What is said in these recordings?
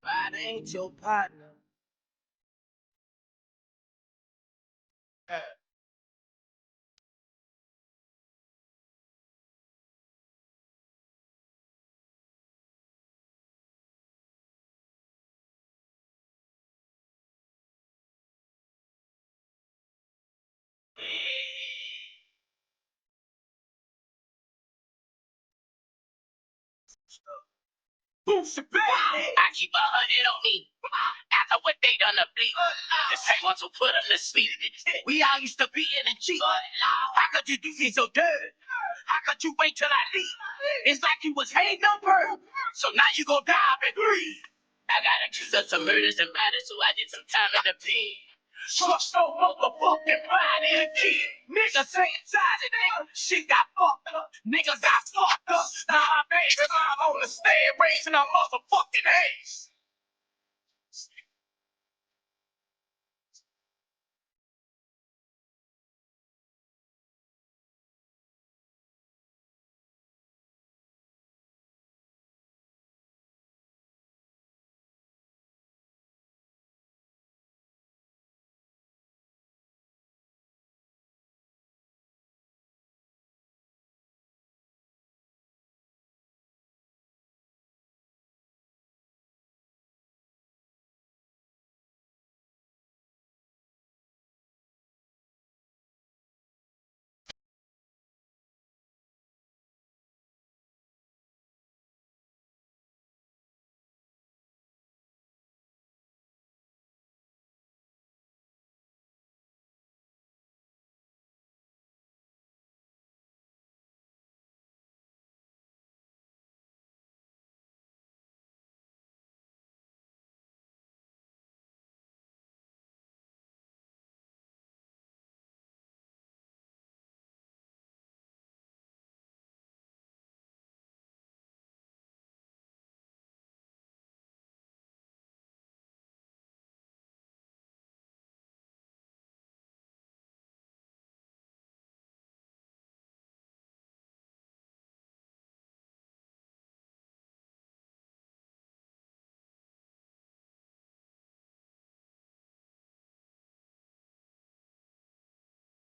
Ride ain't your partner. I keep 100 on me. After what they done to bleed, the same ones who put them to sleep. We all used to be in the G. How could you do me so dirty? How could you wait till I leave? It's like you was hating on her. So now you gon' die up and breathe. I got accused of some murders and matters, so I did some time in the pen. Trust no motherfucking body again. Niggas say inside it, nigga. Shit got fucked up. Niggas got fucked up. Now my baby mom on the stand raising her motherfucking hands.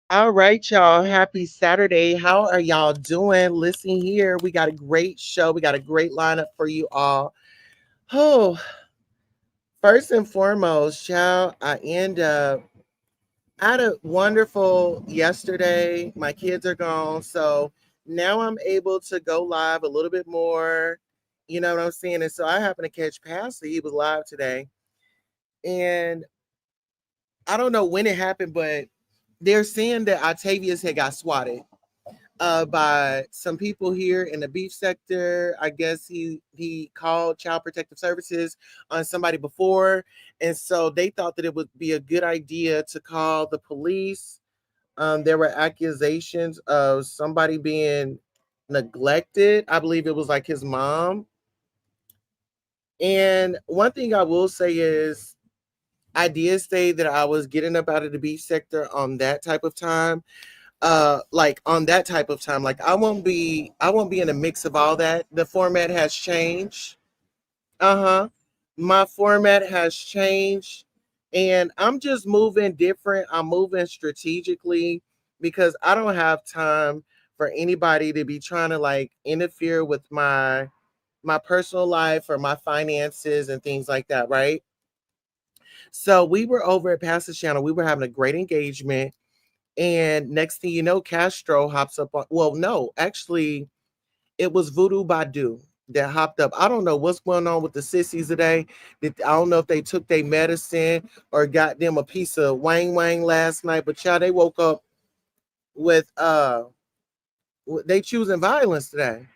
All right, y'all. Happy Saturday. How are y'all doing? Listen here. We got a great show. We got a great lineup for you all. Oh, first and foremost, y'all, I had a wonderful yesterday. My kids are gone. So now I'm able to go live a little bit more. You know what I'm saying? And so I happened to catch Pastor. He was live today. And I don't know when it happened, but they're saying that Octavius had got swatted by some people here in the beef sector. I guess he called Child Protective Services on somebody before, and so they thought that it would be a good idea to call the police. There were accusations of somebody being neglected. I believe it was like his mom. And one thing I will say is I did say that I was getting up out of the beef sector on that type of time, like on that type of time, like I won't be in a mix of all that. The format has changed. Uh-huh. My format has changed, and I'm just moving different. I'm moving strategically because I don't have time for anybody to be trying to like interfere with my personal life or my finances and things like that, right? So we were over at Pastor's channel, we were having a great engagement. And next thing you know, Castro hops up on, well, no, actually, it was Voodoo Badu that hopped up. I don't know what's going on with the sissies today. I don't know if they took their medicine or got them a piece of wang wang last night, but child, they woke up with they choosing violence today.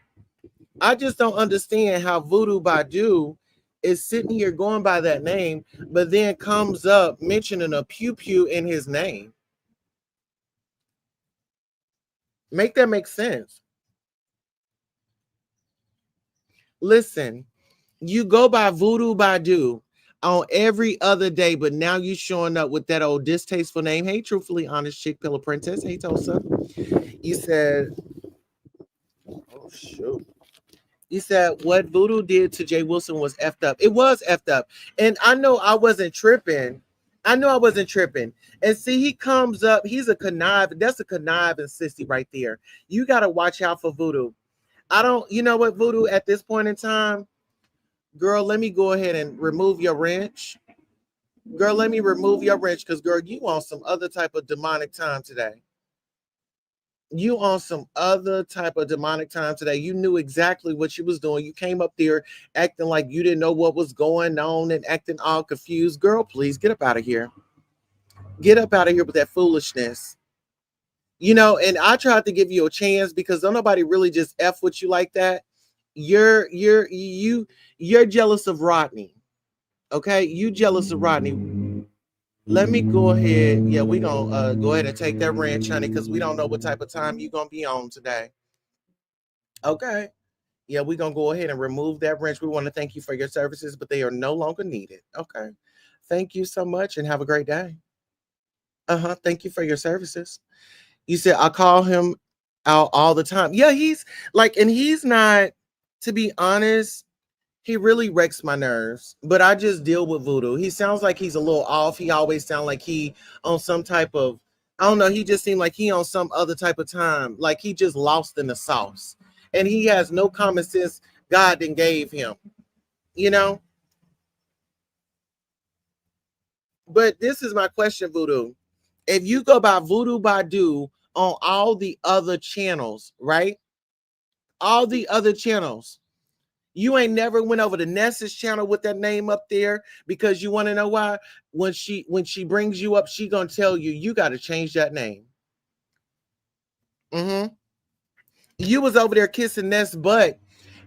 I just don't understand how Voodoo Badu is sitting here going by that name, but then comes up mentioning a pew pew in his name. Make that make sense. Listen, you go by Voodoo Badu on every other day, but now you showing up with that old distasteful name. Hey, truthfully honest chick pillow princess. Hey, Tosa. You said, oh shoot. You said what Voodoo did to Jay Wilson was effed up. It was effed up. And I know I wasn't tripping. I know I wasn't tripping. And see, he comes up, he's a connive. That's a conniving sissy right there. You got to watch out for Voodoo. I don't, you know what, Voodoo, at this point in time, girl, let me go ahead and remove your wrench. Girl, let me remove your wrench because, girl, you on some other type of demonic time today. You on some other type of demonic time today. You knew exactly what you was doing. You came up there acting like you didn't know what was going on and acting all confused. Girl, please get up out of here. Get up out of here with that foolishness. You know, and I tried to give you a chance because don't nobody really just F with you like that. You're jealous of Rodney. Okay, you jealous of Rodney. Let me go ahead. Yeah, we gonna go ahead and take that ranch, honey, because we don't know what type of time you gonna be on today. Okay. Yeah, we're gonna go ahead and remove that wrench. We want to thank you for your services, but they are no longer needed. Okay. Thank you so much and have a great day. Uh-huh. Thank you for your services. You said I call him out all the time. Yeah, he's like, and he's not, to be honest, he really wrecks my nerves, but I just deal with Voodoo. He sounds like he's a little off. He always sounds like he on some type of, I don't know. He just seemed like he on some other type of time, like he just lost in the sauce, and he has no common sense God then gave him, you know. But this is my question, Voodoo. If you go by Voodoo Badu on all the other channels, right? All the other channels. You ain't never went over to Ness's channel with that name up there because you want to know why? When she brings you up, she gonna tell you you got to change that name. Mm-hmm. You was over there kissing Ness butt.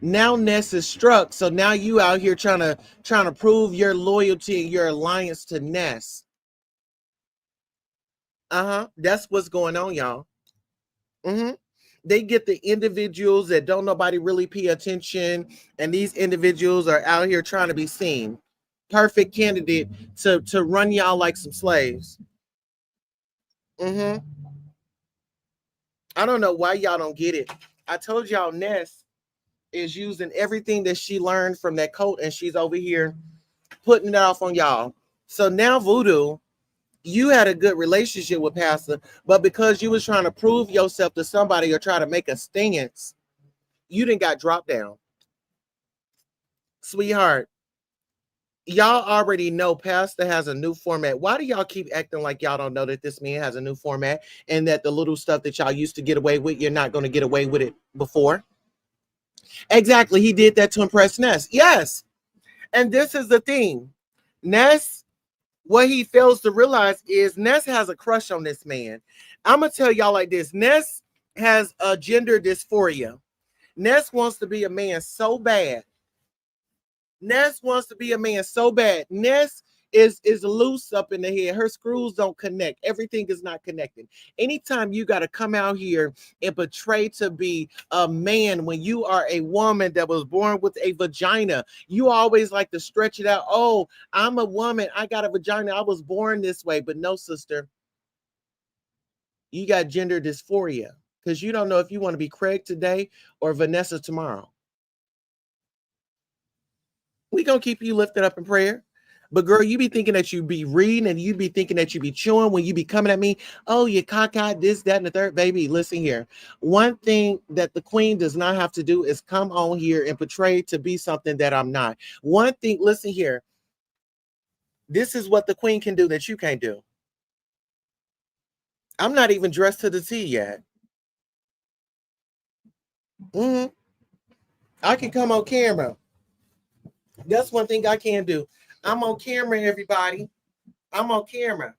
Now Ness is struck, so now you out here trying to prove your loyalty and your alliance to Ness. Uh-huh. That's what's going on, y'all. Mm-hmm. They get the individuals that don't nobody really pay attention, and these individuals are out here trying to be seen. Perfect candidate to run y'all like some slaves. Mm-hmm. I don't know why y'all don't get it. I told y'all Ness is using everything that she learned from that cult, and she's over here putting it off on y'all. So now Voodoo, you had a good relationship with Pastor, but because you was trying to prove yourself to somebody or try to make a stance, you didn't got dropped down. Sweetheart, y'all already know Pastor has a new format. Why do y'all keep acting like y'all don't know that this man has a new format and that the little stuff that y'all used to get away with, you're not going to get away with it before? Exactly. He did that to impress Ness. Yes. And this is the thing. Ness, what he fails to realize is Ness has a crush on this man. I'm going to tell y'all like this. Ness has a gender dysphoria. Ness wants to be a man so bad. Ness wants to be a man so bad. Ness is loose up in the head. Her screws don't connect. Everything is not connected. Anytime you got to come out here and portray to be a man when you are a woman that was born with a vagina, you always like to stretch it out. Oh, I'm a woman. I got a vagina. I was born this way. But no, sister, you got gender dysphoria because you don't know if you want to be Craig today or Vanessa tomorrow. We gonna keep you lifted up in prayer. But girl, you be thinking that you be reading and you be thinking that you be chewing when you be coming at me. Oh, you cockeyed this, that, and the third. Baby, listen here. One thing that the queen does not have to do is come on here and portray to be something that I'm not. One thing, listen here. This is what the queen can do that you can't do. I'm not even dressed to the T yet. Mm-hmm. I can come on camera. That's one thing I can do. I'm on camera, everybody. I'm on camera.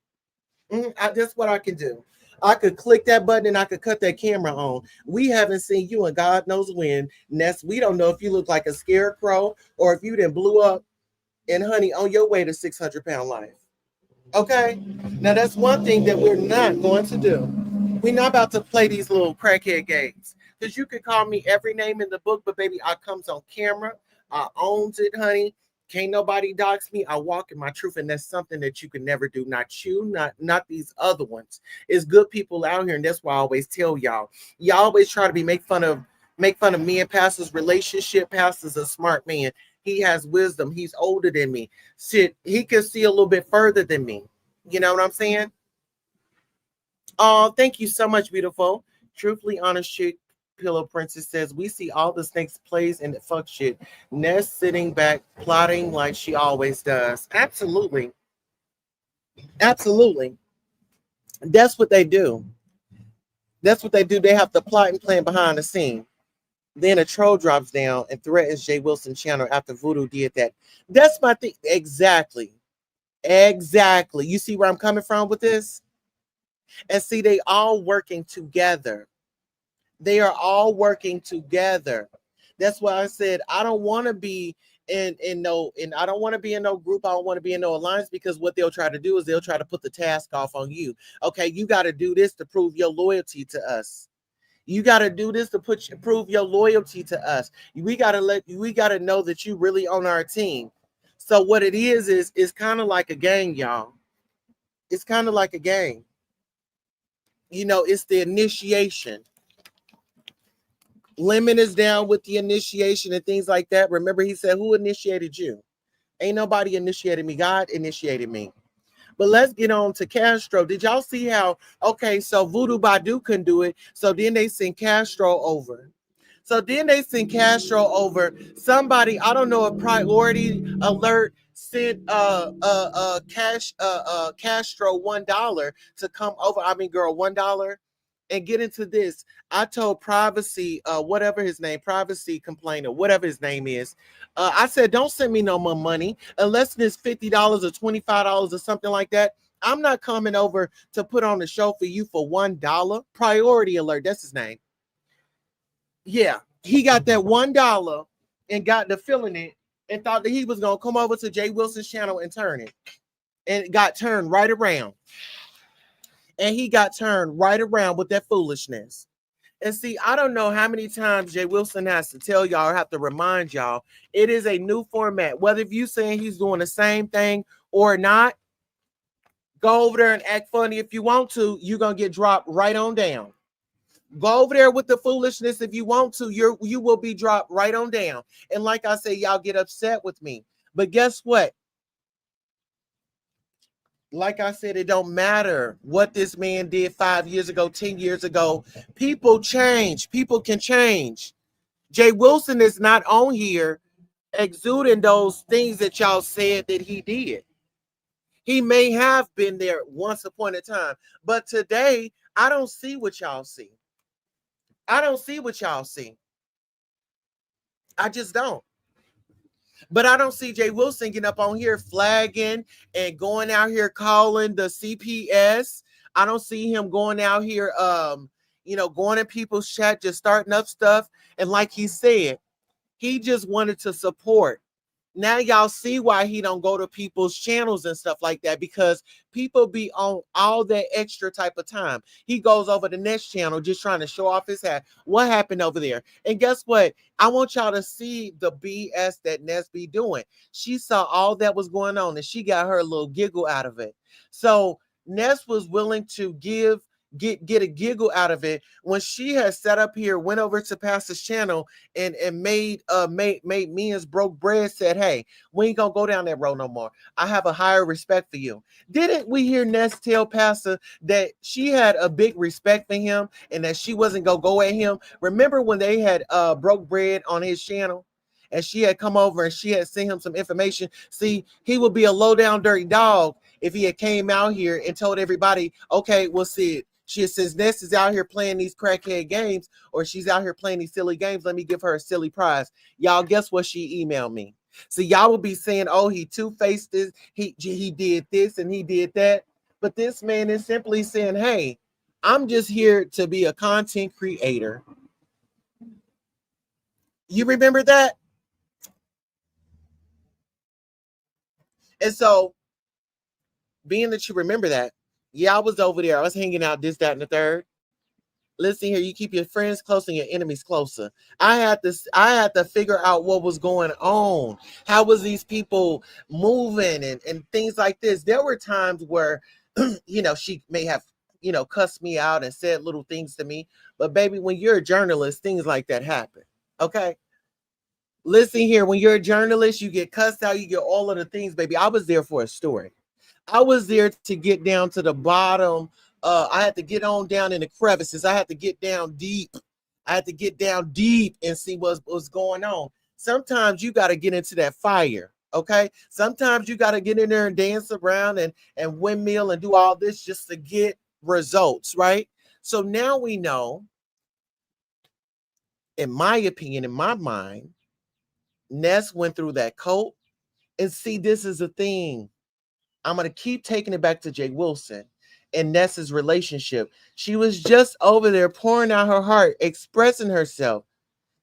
That's what I can do. I could click that button and I could cut that camera on. We haven't seen you and God knows when. Ness, we don't know if you look like a scarecrow or if you didn't blew up and honey on your way to 600-pound life. Okay? Now that's one thing that we're not going to do. We're not about to play these little crackhead games. Because you can call me every name in the book, but baby, I comes on camera. I owns it, honey. Can't nobody dox me. I walk in my truth, and that's something that you can never do. Not you, not these other ones. It's good people out here, and that's why I always tell y'all. Y'all always try to make fun of Make fun of me and Pastor's relationship. Pastor's a smart man. He has wisdom. He's older than me. Shit, he can see a little bit further than me. You know what I'm saying? Oh, thank you so much, beautiful. Truthfully honest chick pillow princess says we see all the snakes plays and the fuck shit. Ness sitting back plotting like she always does. Absolutely. Absolutely. That's what they do. That's what they do. They have to plot and plan behind the scene. Then a troll drops down and threatens Jay Wilson channel after Voodoo did that. That's my thing. Exactly. Exactly. You see where I'm coming from with this? And see, they all working together. They are all working together. That's why I said I don't want to be in I don't want to be in no group. I don't want to be in no alliance, because what they'll try to do is they'll try to put the task off on you. Okay, you got to do this to prove your loyalty to us. You got to do this to prove your loyalty to us. We got to know that you really on our team. So what it is it's kind of like a game, y'all. It's kind of like a game. You know, it's the initiation. Lemon is down with the initiation and things like that. Remember, he said, who initiated you? Ain't nobody initiated me. God initiated me. But let's get on to Castro. Did y'all see how, okay, so Voodoo Badu couldn't do it. So then they sent Castro over. Somebody, I don't know, a priority alert sent Castro $1 to come over. I mean, girl, $1. And get into this. I told privacy, whatever his name, privacy complainer, whatever his name is. I said, don't send me no more money unless it's $50 or $25 or something like that. I'm not coming over to put on the show for you for $1. Priority alert, that's his name. Yeah, he got that $1 and got the feeling it and thought that he was gonna come over to Jay Wilson's channel and turn it, and it got turned right around. And he got turned right around with that foolishness. And see, I don't know how many times Jay Wilson has to tell y'all or have to remind y'all, it is a new format. Whether if you saying he's doing the same thing or not, go over there and act funny if you want to. You're gonna get dropped right on down. Go over there with the foolishness if you want to. You will be dropped right on down. And like I say, y'all get upset with me. But guess what? Like I said, it don't matter what this man did 5 years ago, 10 years ago. People change. People can change. Jay Wilson is not on here exuding those things that y'all said that he did. He may have been there once upon a time, but today I don't see what y'all see. I don't see what y'all see. I just don't. But I don't see Jay Wilson getting up on here flagging and going out here calling the CPS. I don't see him going out here, going in people's chat, just starting up stuff. And like he said, he just wanted to support. Now y'all see why he don't go to people's channels and stuff like that, because people be on all that extra type of time. He goes over the next channel just trying to show off his hat. What happened over there? And guess what? I want y'all to see the BS that Ness be doing. She saw all that was going on and she got her little giggle out of it. So Ness was willing to get a giggle out of it when she had set up here, went over to Pastor's channel and made me as broke bread, said, hey, we ain't gonna go down that road no more. I have a higher respect for you. Didn't we hear Ness tell Pastor that she had a big respect for him and that she wasn't gonna go at him? Remember when they had broke bread on his channel and she had come over and she had sent him some information? See, he would be a low down dirty dog if he had came out here and told everybody, okay, well, see, she says Ness is out here playing these crackhead games, or she's out here playing these silly games. Let me give her a silly prize. Y'all, guess what she emailed me? So y'all will be saying, oh, he two-faced this, he did this and he did that. But this man is simply saying, hey, I'm just here to be a content creator. You remember that? And so, being that you remember that, yeah, I was over there. I was hanging out, this, that, and the third. Listen here, you keep your friends close and your enemies closer. I had to figure out what was going on. How was these people moving and things like this? There were times where, she may have cussed me out and said little things to me. But baby, when you're a journalist, things like that happen. Okay. Listen here, when you're a journalist, you get cussed out, you get all of the things, baby. I was there for a story. I was there to get down to the bottom. I had to get on down in the crevices. I had to get down deep. I had to get down deep and see what's going on. Sometimes you got to get into that fire. Okay. Sometimes you got to get in there and dance around and windmill and do all this just to get results, right? So now we know, in my opinion, in my mind, Ness went through that cult. And see, this is the thing. I'm going to keep taking it back to Jay Wilson and Ness's relationship. She was just over there pouring out her heart, expressing herself,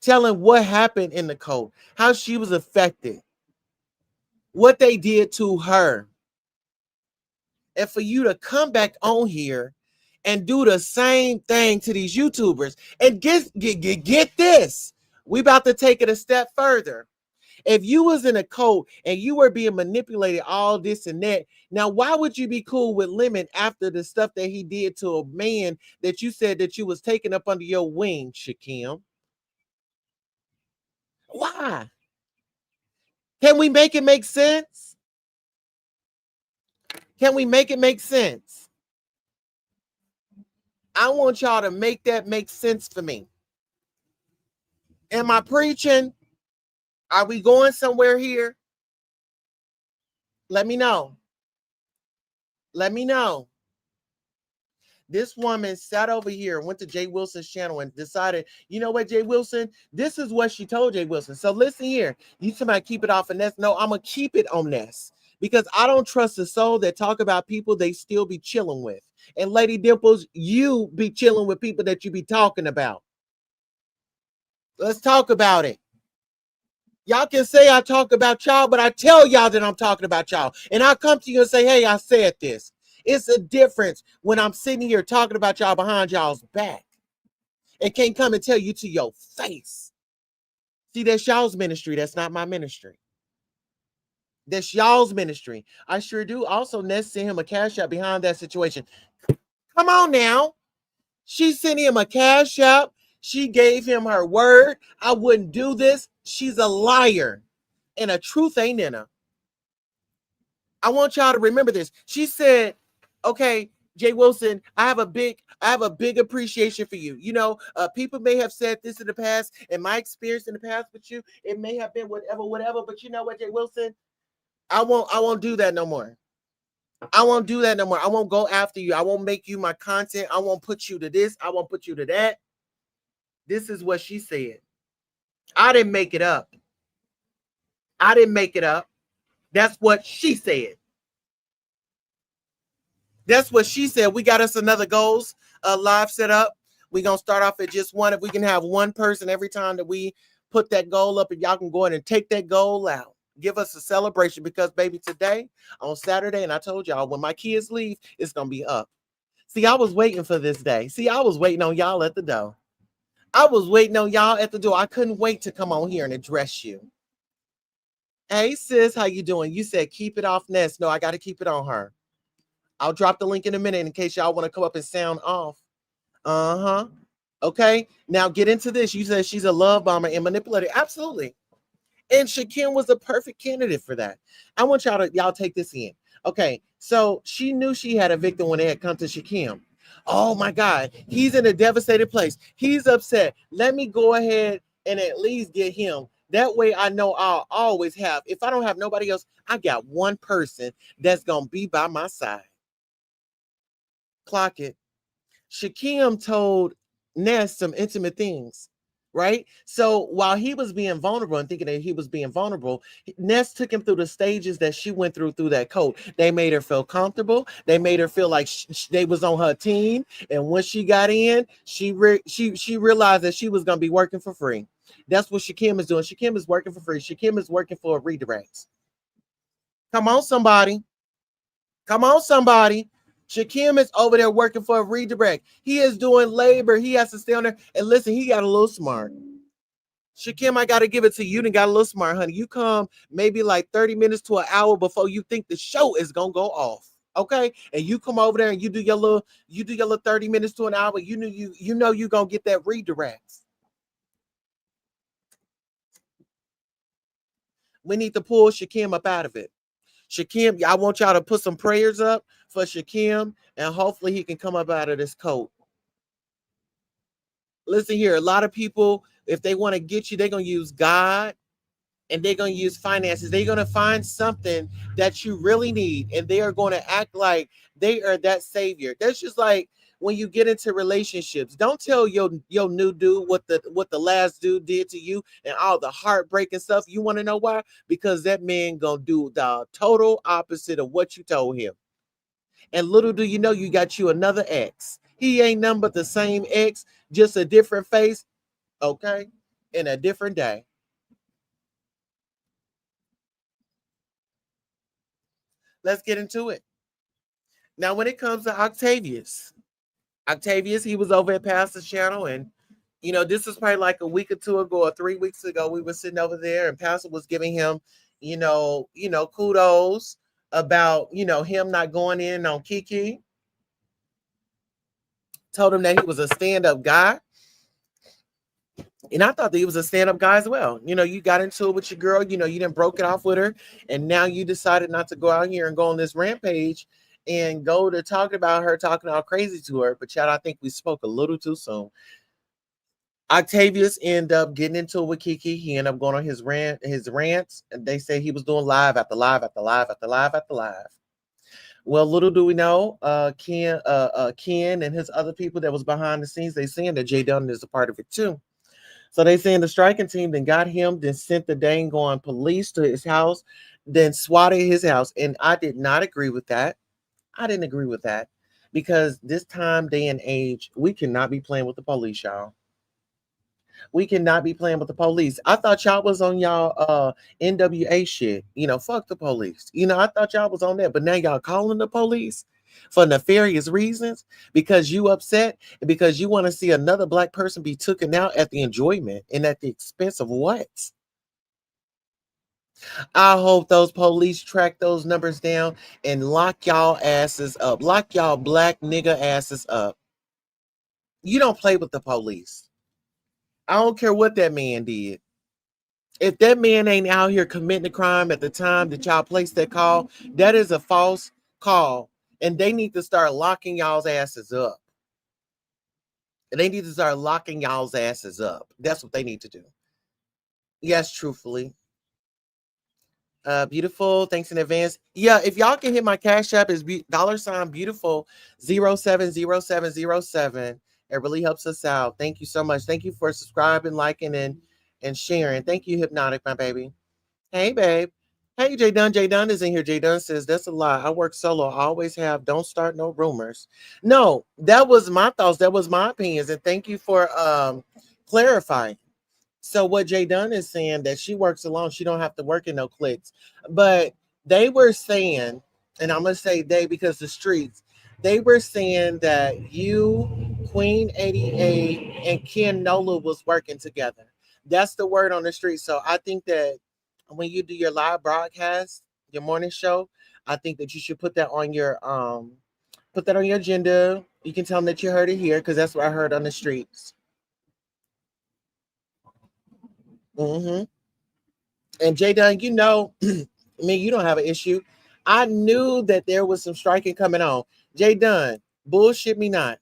telling what happened in the cult, how she was affected, what they did to her. And for you to come back on here and do the same thing to these YouTubers and get this. We about to take it a step further. If you was in a cult and you were being manipulated, all this and that, now why would you be cool with Lemon after the stuff that he did to a man that you said that you was taking up under your wing, Shakim? Why? Can we make it make sense? Can we make it make sense? I want y'all to make that make sense for me. Am I preaching? Are we going somewhere here? Let me know. Let me know. This woman sat over here, went to Jay Wilson's channel and decided, you know what, Jay Wilson, this is what she told Jay Wilson. So listen here, you somebody keep it off of Ness. No, I'm going to keep it on Ness because I don't trust a soul that talk about people they still be chilling with. And Lady Dimples, you be chilling with people that you be talking about. Let's talk about it. Y'all can say I talk about y'all, but I tell y'all that I'm talking about y'all. And I come to you and say, hey, I said this. It's a difference when I'm sitting here talking about y'all behind y'all's back and can't come and tell you to your face. See, that's y'all's ministry. That's not my ministry. That's y'all's ministry. I sure do. Also, Ness sent him a cash out behind that situation. Come on now. She sent him a cash out. She gave him her word. I wouldn't do this. She's a liar. And a truth ain't in her. I want y'all to remember this. She said, okay, Jay Wilson, I have a big appreciation for you. You know, people may have said this in the past, and my experience in the past with you, it may have been whatever. But you know what, Jay Wilson, I won't do that no more. I won't do that no more. I won't go after you. I won't make you my content. I won't put you to this. I won't put you to that. This is what she said. I didn't make it up. I didn't make it up. That's what she said. That's what she said. We got us another goals live set up. We're going to start off at just one. If we can have one person every time that we put that goal up, and y'all can go ahead and take that goal out. Give us a celebration because, baby, today on Saturday, and I told y'all when my kids leave, it's going to be up. See, I was waiting for this day. See, I was waiting on y'all at the door. I was waiting on y'all at the door. I couldn't wait to come on here and address you. Hey, sis, how you doing? You said keep it off Ness. No, I got to keep it on her. I'll drop the link in a minute in case y'all want to come up and sound off. Uh-huh. Okay. Now get into this. You said she's a love bomber and manipulator. Absolutely. And Shakim was a perfect candidate for that. I want y'all take this in. Okay. So she knew she had a victim when they had come to Shakim. Oh my God. He's in a devastated place. He's upset. Let me go ahead and at least get him. That way I know I'll always have, if I don't have nobody else, I got one person that's going to be by my side. Clock it. Shakim told Ness some intimate things, right? So while he was being vulnerable and thinking that he was being vulnerable, Ness took him through the stages that she went through that code. They made her feel comfortable. They made her feel like they was on her team. And when she got in, she realized that she was going to be working for free. That's what Shakim is doing. Shakim is working for free. Shakim is working for redirects. Come on, somebody. Come on, somebody. Shakim is over there working for a redirect. He is doing labor. He has to stay on there. And listen, he got a little smart. Shakim, I got to give it to you. You got a little smart, honey. You come maybe like 30 minutes to an hour before you think the show is going to go off. Okay, and you come over there and you do your little 30 minutes to an hour. You know you gonna get that redirect. We need to pull Shakim up out of it. Shakim, I want y'all to put some prayers up for Shakim, and hopefully he can come up out of this coat. Listen here, a lot of people, if they want to get you, they're gonna use God and they're going to use finances. They're going to find something that you really need, and they are going to act like they are that savior. That's just like when you get into relationships. Don't tell your new dude what the last dude did to you and all the heartbreaking stuff. You want to know why? Because that man gonna do the total opposite of what you told him. And little do you know, you got you another ex. He ain't nothing but the same ex, just a different face. Okay, in a different day. Let's get into it. Now, when it comes to Octavius, he was over at Pastor's channel, and this was probably like a week or two ago or 3 weeks ago. We were sitting over there, and Pastor was giving him, kudos about him not going in on Kiki. Told him that he was a stand-up guy. And I thought that he was a stand-up guy as well. You got into it with your girl, you didn't broke it off with her, and now you decided not to go out here and go on this rampage and go to talk about her, talking all crazy to her. But Chad, I think we spoke a little too soon. Octavius ended up getting into it with Kiki. He ended up going on his rants, and they say he was doing live after live after live after live after live. Well, little do we know, Ken and his other people that was behind the scenes, they saying that Jay Dunn is a part of it too. So they saying the striking team then got him, then sent the dang on police to his house, then swatted his house. And I did not agree with that. I didn't agree with that because this time, day and age, we cannot be playing with the police, y'all. We cannot be playing with the police. I thought y'all was on y'all NWA shit. Fuck the police. I thought y'all was on that, but now y'all calling the police for nefarious reasons because you upset and because you want to see another black person be taken out at the enjoyment and at the expense of what? I hope those police track those numbers down and lock y'all asses up. Lock y'all black nigga asses up. You don't play with the police. I don't care what that man did. If that man ain't out here committing a crime at the time that y'all placed that call, that is a false call. And they need to start locking y'all's asses up. And they need to start locking y'all's asses up. That's what they need to do. Yes, truthfully. Beautiful. Thanks in advance. Yeah, if y'all can hit my cash app is $ beautiful 070707. It really helps us out. Thank you so much. Thank you for subscribing, liking, and sharing. Thank you, Hypnotic, my baby. Hey, babe. Hey, J Dunn. J Dunn is in here. J Dunn says, that's a lie. I work solo. I always have. Don't start no rumors. No, that was my thoughts. That was my opinions. And thank you for clarifying. So what Jay Dunn is saying that she works alone, she don't have to work in no clicks. But they were saying, and I'm gonna say they because the streets, they were saying that you, Queen 88, and Ken Nola was working together. That's the word on the street. So I think that when you do your live broadcast, your morning show, I think that you should put that on your agenda. You can tell them that you heard it here because that's what I heard on the streets. Mm-hmm. And Jay Dunn, I mean, you don't have an issue. I knew that there was some striking coming on. Jay Dunn, bullshit me not.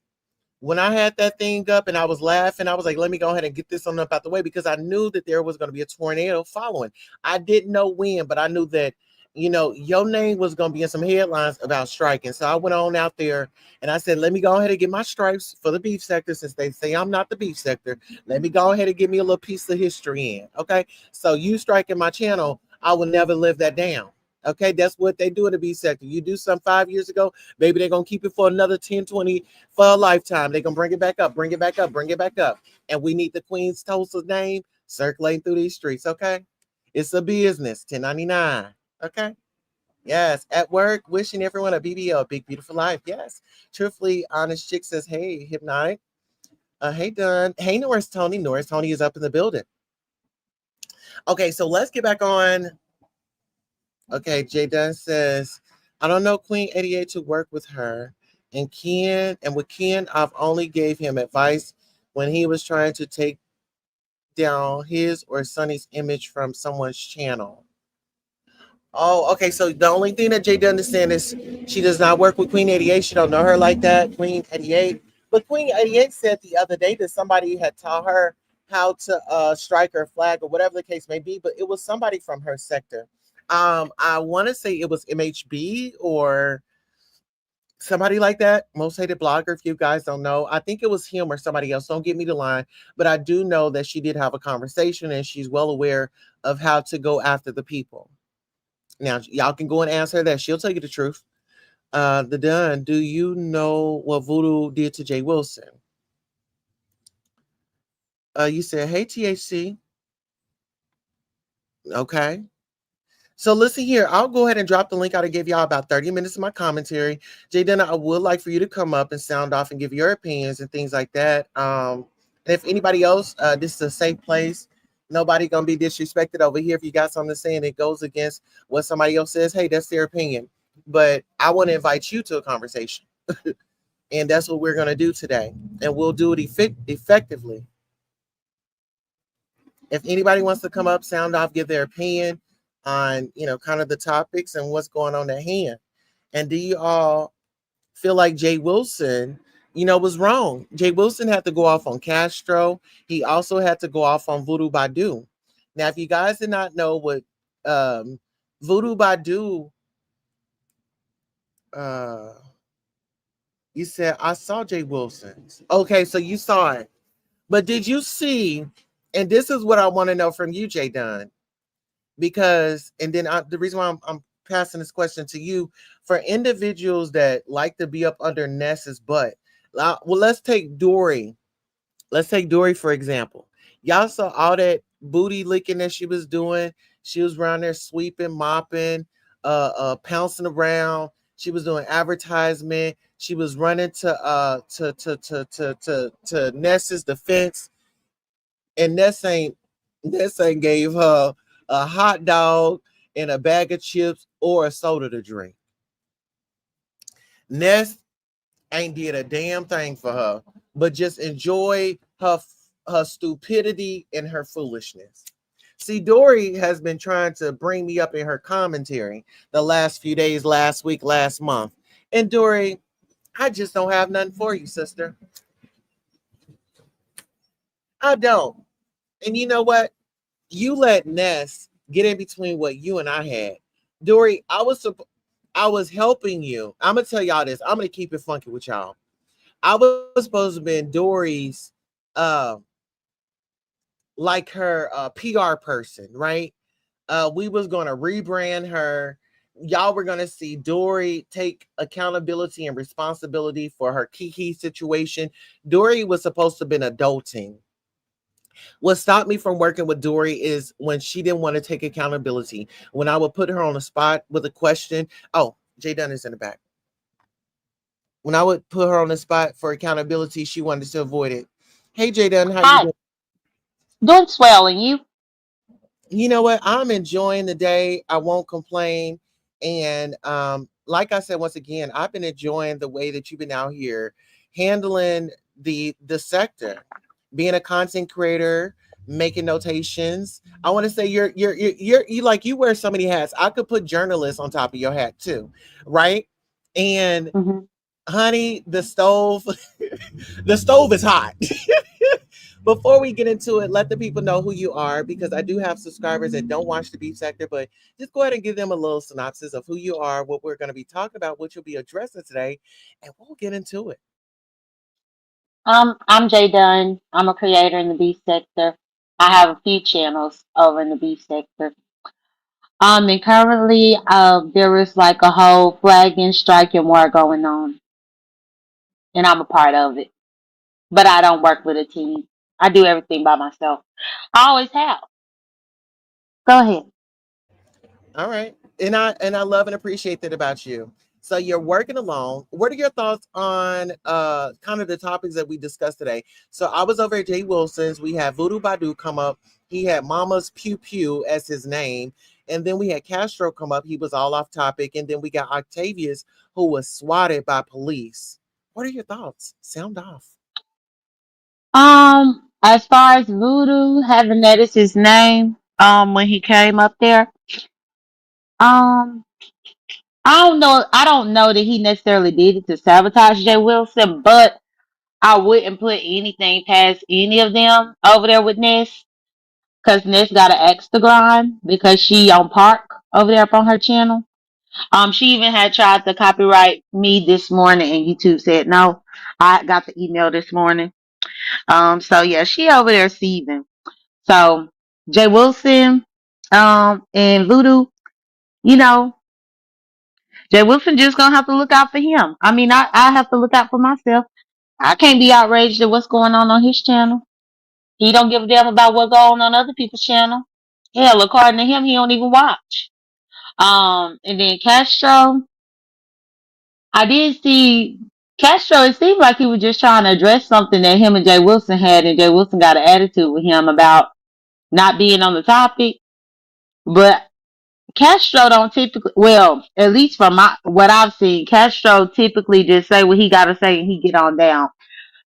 When I had that thing up and I was laughing, I was like, let me go ahead and get this on up out the way because I knew that there was going to be a tornado following. I didn't know when, but I knew that, your name was going to be in some headlines about striking. So I went on out there and I said, let me go ahead and get my stripes for the beef sector since they say I'm not the beef sector. Let me go ahead and give me a little piece of history in. Okay. So you striking my channel, I will never live that down. Okay, that's what they do in the beef sector. You do some 5 years ago, maybe they're going to keep it for another 10, 20 for a lifetime. They're going to bring it back up, bring it back up, bring it back up. And we need the Queen's Tulsa name circulating through these streets, okay? It's a business, 1099, okay? Yes, at work, wishing everyone a BBL, a big, beautiful life. Yes, truthfully, honest chick says, hey, Hypnotic. Hey, Dunn. Hey, Norris Tony. Norris Tony is up in the building. Okay, so let's get back on. Okay, Jay Dunn says, I don't know Queen 88 to work with her. And Ken, and with Ken, I've only gave him advice when he was trying to take down his or Sonny's image from someone's channel. Oh, okay. So the only thing that Jay doesn't understand is she does not work with Queen 88. She don't know her like that, Queen 88. But Queen 88 said the other day that somebody had taught her how to strike her flag or whatever the case may be, but it was somebody from her sector. I want to say it was MHB or somebody like that. Most hated blogger, if you guys don't know. I think it was him or somebody else. Don't get me the line. But I do know that she did have a conversation and she's well aware of how to go after the people. Now, y'all can go and answer that. She'll tell you the truth. The Dunn, do you know what Voodoo did to Jay Wilson? You said, hey, THC. Okay. So listen here, I'll go ahead and drop the link out. I gave y'all about 30 minutes of my commentary. Jaden, I would like for you to come up and sound off and give your opinions and things like that. And if anybody else, this is a safe place. Nobody gonna be disrespected over here. If you got something to say and it goes against what somebody else says, hey, that's their opinion. But I want to invite you to a conversation. And that's what we're gonna do today. And we'll do it effectively. If anybody wants to come up, sound off, give their opinion on, kind of the topics and what's going on at hand. And do you all feel like Jay Wilson, was wrong? Jay Wilson had to go off on Castro. He also had to go off on Voodoo Badu. Now, if you guys did not know what Voodoo Badu, uh, you said, I saw Jay Wilson's. Okay, so you saw it. But did you see, and this is what I want to know from you, Jay Dunn, because, and then the reason why I'm passing this question to you, for individuals that like to be up under Ness's butt. Well, let's take Dory. Let's take Dory, for example. Y'all saw all that booty licking that she was doing. She was around there sweeping, mopping, pouncing around. She was doing advertisement. She was running to Ness's defense, and Ness ain't gave her a hot dog and a bag of chips or a soda to drink. Ness ain't did a damn thing for her, but just enjoy her stupidity and her foolishness. See, Dory has been trying to bring me up in her commentary the last few days, last week, last month. And Dory, I just don't have nothing for you, sister. I don't. And you know what? You let Ness get in between what you and I had. Dory, I was helping you. I'm gonna tell y'all this. I'm gonna keep it funky with y'all. I was supposed to be Dory's uh like her PR person, right? We was gonna rebrand her. Y'all were gonna see Dory take accountability and responsibility for her Kiki situation. Dory was supposed to have been adulting. What stopped me from working with Dory is when she didn't want to take accountability. When I would put her on the spot with a question, oh, Jay Dunn is in the back. When I would put her on the spot for accountability, she wanted to avoid it. Hey, Jay Dunn, how you Hi, doing? doing swell, and you? You know what? I'm enjoying the day. I won't complain. And like I said, once again, I've been enjoying the way that you've been out here handling the sector, being a content creator, making notations. I want to say you like you wear so many hats. I could put journalist on top of your hat too, right? And Hmm. honey, the stove, the stove is hot. Before we get into it, let the people know who you are because I do have subscribers that don't watch the beef sector, but just go ahead and give them a little synopsis of who you are, what we're going to be talking about, what you'll be addressing today, and we'll get into it. I'm Jay Dunn. I'm a creator in the beef sector. I have a few channels over in the beef sector. And currently, there is like a whole flag and strike and war going on, and I'm a part of it. But I don't work with a team. I do everything by myself. I always have. Go ahead. All right. And I love and appreciate that about you. So you're working alone. What are your thoughts on kind of the topics that we discussed today? So I was over at Jay Wilson's. We had Voodoo Badu come up. He had Mama's Pew Pew as his name. And then we had Castro come up. He was all off topic. And then we got Octavius, who was swatted by police. What are your thoughts? Sound off. As far as Voodoo having that as his name, when he came up there, um, I don't know that he necessarily did it to sabotage Jay Wilson, but I wouldn't put anything past any of them over there with Ness, cause Ness got an extra grind because she on Park over there up on her channel. She even had tried to copyright me this morning, and YouTube said no. I got the email this morning. So yeah, she over there seething. So Jay Wilson, and Voodoo, you know, Jay Wilson just gonna have to look out for him. I mean, I have to look out for myself. I can't be outraged at what's going on his channel. He don't give a damn about what's going on other people's channel. Hell, according to him, he don't even watch. And then Castro, I did see Castro. It seemed like he was just trying to address something that him and Jay Wilson had, and Jay Wilson got an attitude with him about not being on the topic. But Castro don't typically, well, at least from what I've seen, Castro typically just say what he got to say and he get on down.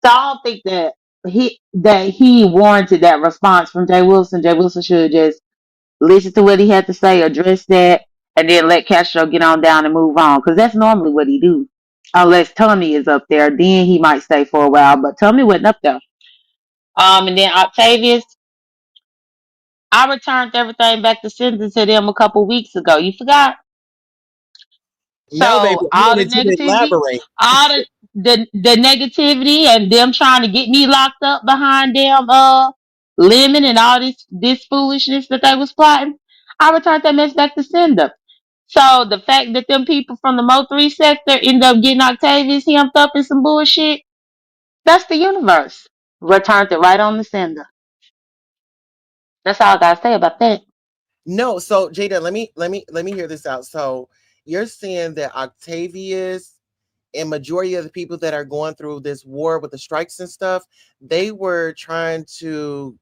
So I don't think that he warranted that response from Jay Wilson. Jay Wilson should just listen to what he had to say, address that, and then let Castro get on down and move on. Because that's normally what he do. Unless Tommy is up there, then he might stay for a while. But Tommy wasn't up there. And then Octavius, I returned everything back to sender to them a couple weeks ago. You forgot? No, baby, So I all the wanted you to negativity, elaborate. all the negativity, and them trying to get me locked up behind them lemon and all this foolishness that they was plotting. I returned that mess back to sender. So the fact that them people from the Mo 3 sector end up getting Octavius hemmed up in some bullshit, that's the universe. Returned it right on the sender. That's all I gotta say about that. No, so Jada, let me hear this out. So you're saying that Octavius and majority of the people that are going through this war with the strikes and stuff, they were trying to,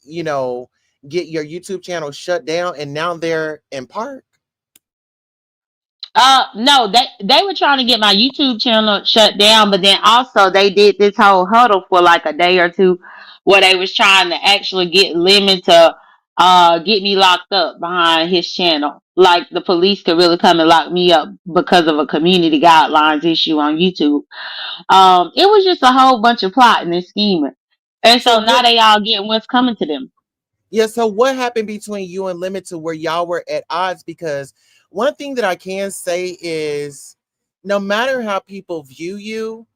you know, get your YouTube channel shut down, and now they're in park. No, they were trying to get my YouTube channel shut down, but then also they did this whole huddle for like a day or two, where they was trying to actually get Lemon to get me locked up behind his channel. Like the police could really come and lock me up because of a community guidelines issue on YouTube. It was just a whole bunch of plotting and scheming, and So so now what? they all getting what's coming to them. Yeah. So what happened between you and Limit to where y'all were at odds? Because one thing that I can say is, no matter how people view you,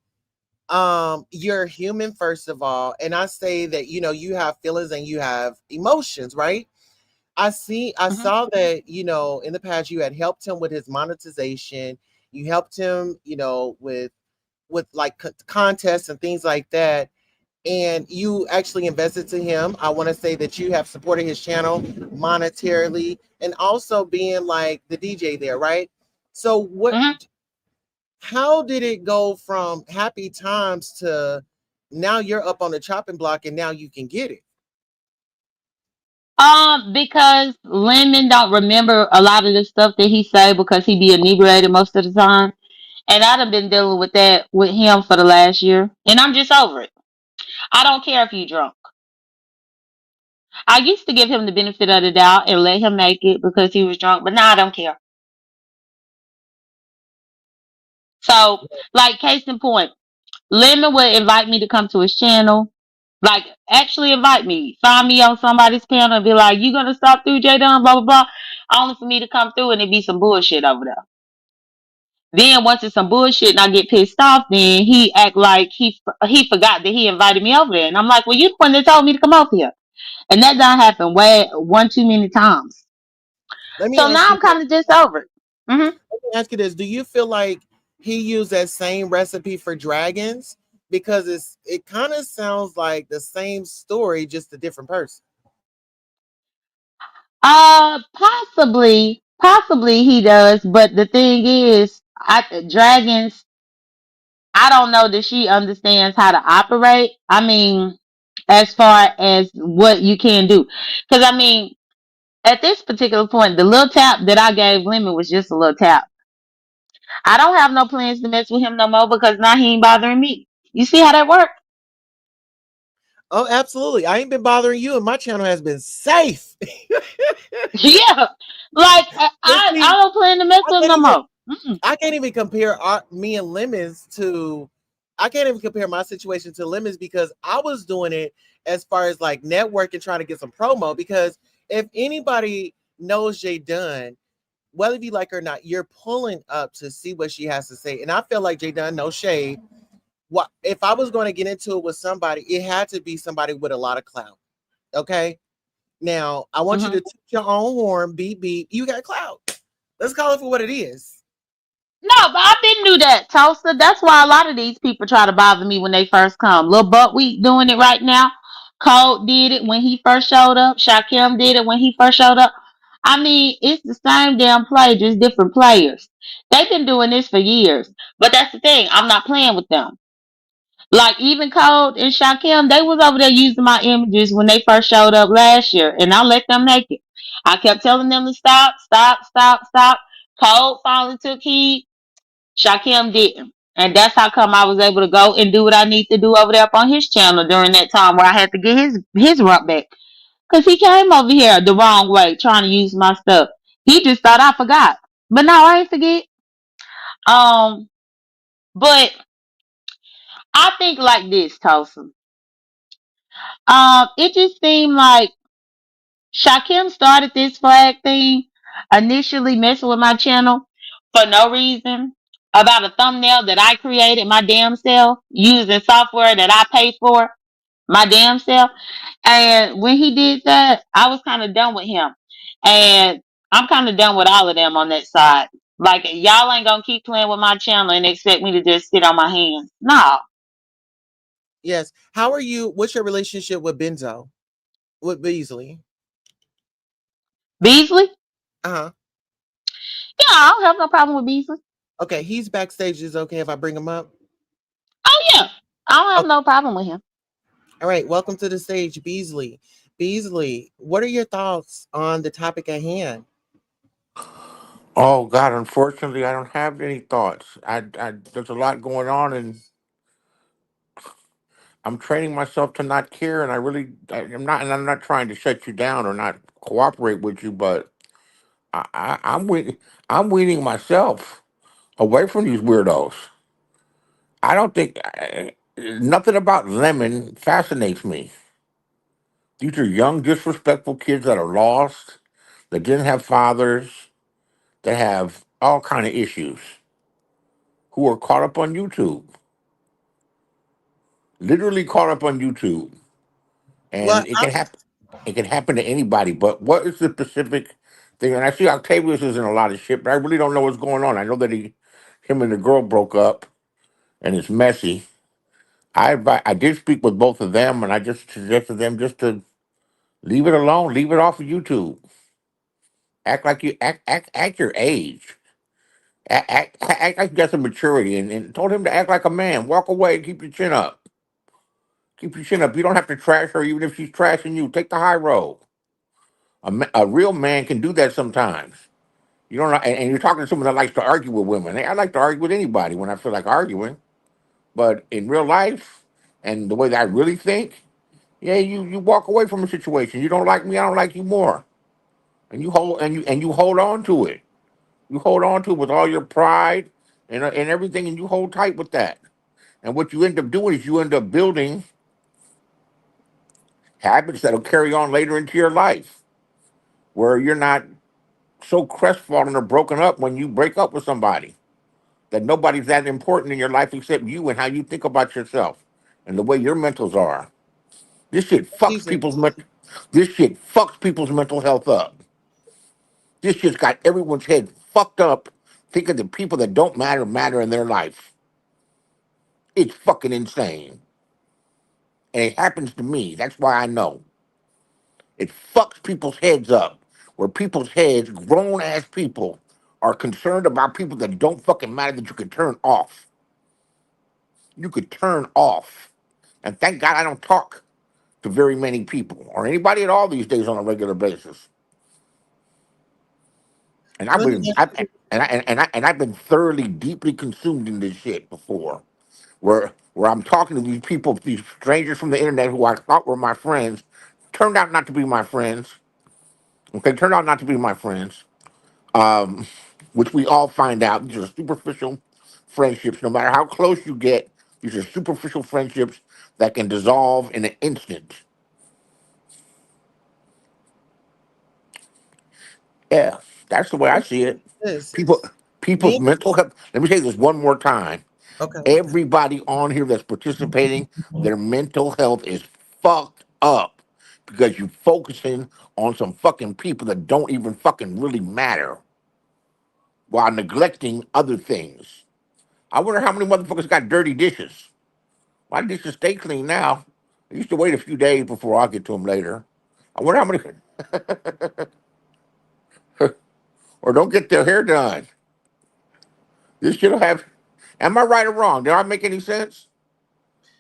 you're human first of all, and I say that you have feelings and you have emotions, right? I Hmm. saw that, in the past you had helped him with his monetization. You helped him, with like contests and things like that. And you actually invested to him. I want to say that you have supported his channel monetarily and also being like the DJ there, right? So Hmm. how did it go from happy times to now you're up on the chopping block and now you can get it? Because Lemon don't remember a lot of the stuff that he say because he be inebriated most of the time. And I done been dealing with that with him for the last year. And I'm just over it. I don't care if you drunk. I used to give him the benefit of the doubt and let him make it because he was drunk, but now I don't care. So, like case in point, Lemon would invite me to come to his channel. Like actually invite me. Find me on somebody's panel and be like, you gonna stop through J Dunn, blah blah blah. Only for me to come through and it be some bullshit over there. Then once it's some bullshit and I get pissed off, then he act like he forgot that he invited me over there, and I'm like, well, you the one that told me to come over here, and that done happened way one too many times. Let me So ask now you I'm kind of just over it. Hmm. Let me ask you this. Do you feel like he used that same recipe for dragons? Because it kind of sounds like the same story, just a different person. Possibly he does, but the thing is, Dragons, I don't know that she understands how to operate. I mean, as far as what you can do. Because, I mean, at this particular point, the little tap that I gave Lemon was just a little tap. I don't have no plans to mess with him no more because now he ain't bothering me. You see how that works? Oh, absolutely. I ain't been bothering you, and my channel has been safe. Yeah. Like, But I see, don't plan to mess I with him can't no even more. Mm-mm. I can't even compare me and Lemons to. I can't even compare my situation to Lemons because I was doing it as far as like networking, trying to get some promo. Because if anybody knows Jay Dunn, whether you like her or not, you're pulling up to see what she has to say. And I feel like Jay Dunn, no shade. What if I was going to get into it with somebody? It had to be somebody with a lot of clout. Okay. Now I want you Hmm. to toot your own horn, beep beep. You got clout. Let's call it for what it is. No, but I didn't do that, Toaster. That's why a lot of these people try to bother me when they first come. Lil Buckwheat doing it right now. Cole did it when he first showed up. Shakim did it when he first showed up. I mean, it's the same damn play, just different players. They've been doing this for years. But that's the thing. I'm not playing with them. Like even Cole and Shakim, they was over there using my images when they first showed up last year, and I let them make it. I kept telling them to stop, stop, stop, stop. Cole finally took heed. Shakim didn't. And that's how come I was able to go and do what I need to do over there up on his channel during that time where I had to get his rump back. Cause he came over here the wrong way trying to use my stuff. He just thought I forgot. But no, I ain't forget. Um, but I think like this, Tosin. It just seemed like Shakim started this flag thing, initially messing with my channel for no reason about a thumbnail that I created my damn self using software that I paid for my damn self. And when he did that, I was kind of done with him. And I'm kind of done with all of them on that side. Like, y'all ain't gonna keep playing with my channel and expect me to just sit on my hands. No. Yes. How are you? What's your relationship with Benzo? With Beasley? Beasley? Uh-huh. Yeah, I don't have no problem with Beasley. Okay, he's backstage. Is it okay if I bring him up? Oh, yeah. I don't have Okay. no problem with him. All right. Welcome to the stage, Beasley. Beasley, what are your thoughts on the topic at hand? Oh God, unfortunately, I don't have any thoughts. There's a lot going on, and I'm training myself to not care. And I'm not, and I'm not trying to shut you down or not cooperate with you, but I'm weaning myself away from these weirdos. I don't think nothing about Lemon fascinates me. These are young, disrespectful kids that are lost, that didn't have fathers, that have all kind of issues, who are caught up on YouTube, literally caught up on YouTube, Well, and it can happen. It can happen to anybody. But what is the specific thing? And I see Octavius is in a lot of shit, but I really don't know what's going on. I know that him and the girl broke up, and it's messy. I did speak with both of them, and I just suggested them just to leave it alone, leave it off of YouTube. Act like you act your age. Act like you got some maturity, and told him to act like a man. Walk away, keep your chin up. Keep your chin up. You don't have to trash her, even if she's trashing you. Take the high road. A real man can do that sometimes. You don't know, and you're talking to someone that likes to argue with women. Hey, I like to argue with anybody when I feel like arguing, but in real life, and the way that I really think, yeah, you walk away from a situation. You don't like me, I don't like you more, and you hold on to it. You hold on to it with all your pride and everything, and you hold tight with that. And what you end up doing is you end up building habits that'll carry on later into your life, where you're not so crestfallen or broken up when you break up with somebody, that nobody's that important in your life except you and how you think about yourself and the way your mentals are. This shit fucks Beasley, this shit fucks people's mental health up. This shit's got everyone's head fucked up thinking the people that don't matter in their life. It's fucking insane. And it happens to me. That's why I know. It fucks people's heads up. Where people's heads, grown ass people, are concerned about people that don't fucking matter that you could turn off. You could turn off. And thank God I don't talk to very many people or anybody at all these days on a regular basis. And I've Let me been ask I, you, and I've been thoroughly deeply consumed in this shit before. Where I'm talking to these people, these strangers from the internet who I thought were my friends, turned out not to be my friends. Okay, turned out not to be my friends. Um, which we all find out these are superficial friendships. No matter how close you get, these are superficial friendships that can dissolve in an instant. Yeah, that's the way I let me see it. ask People, this. people's Being mental health. Let me say this one more time. okay. Everybody on here that's participating, their mental health is fucked up because you focusing on some fucking people that don't even fucking really matter while neglecting other things. I wonder how many motherfuckers got dirty dishes. My dishes stay clean now. I used to wait a few days before I get to them later. I wonder how many, or don't get their hair done. This shit'll have. Am I right or wrong? Did I make any sense?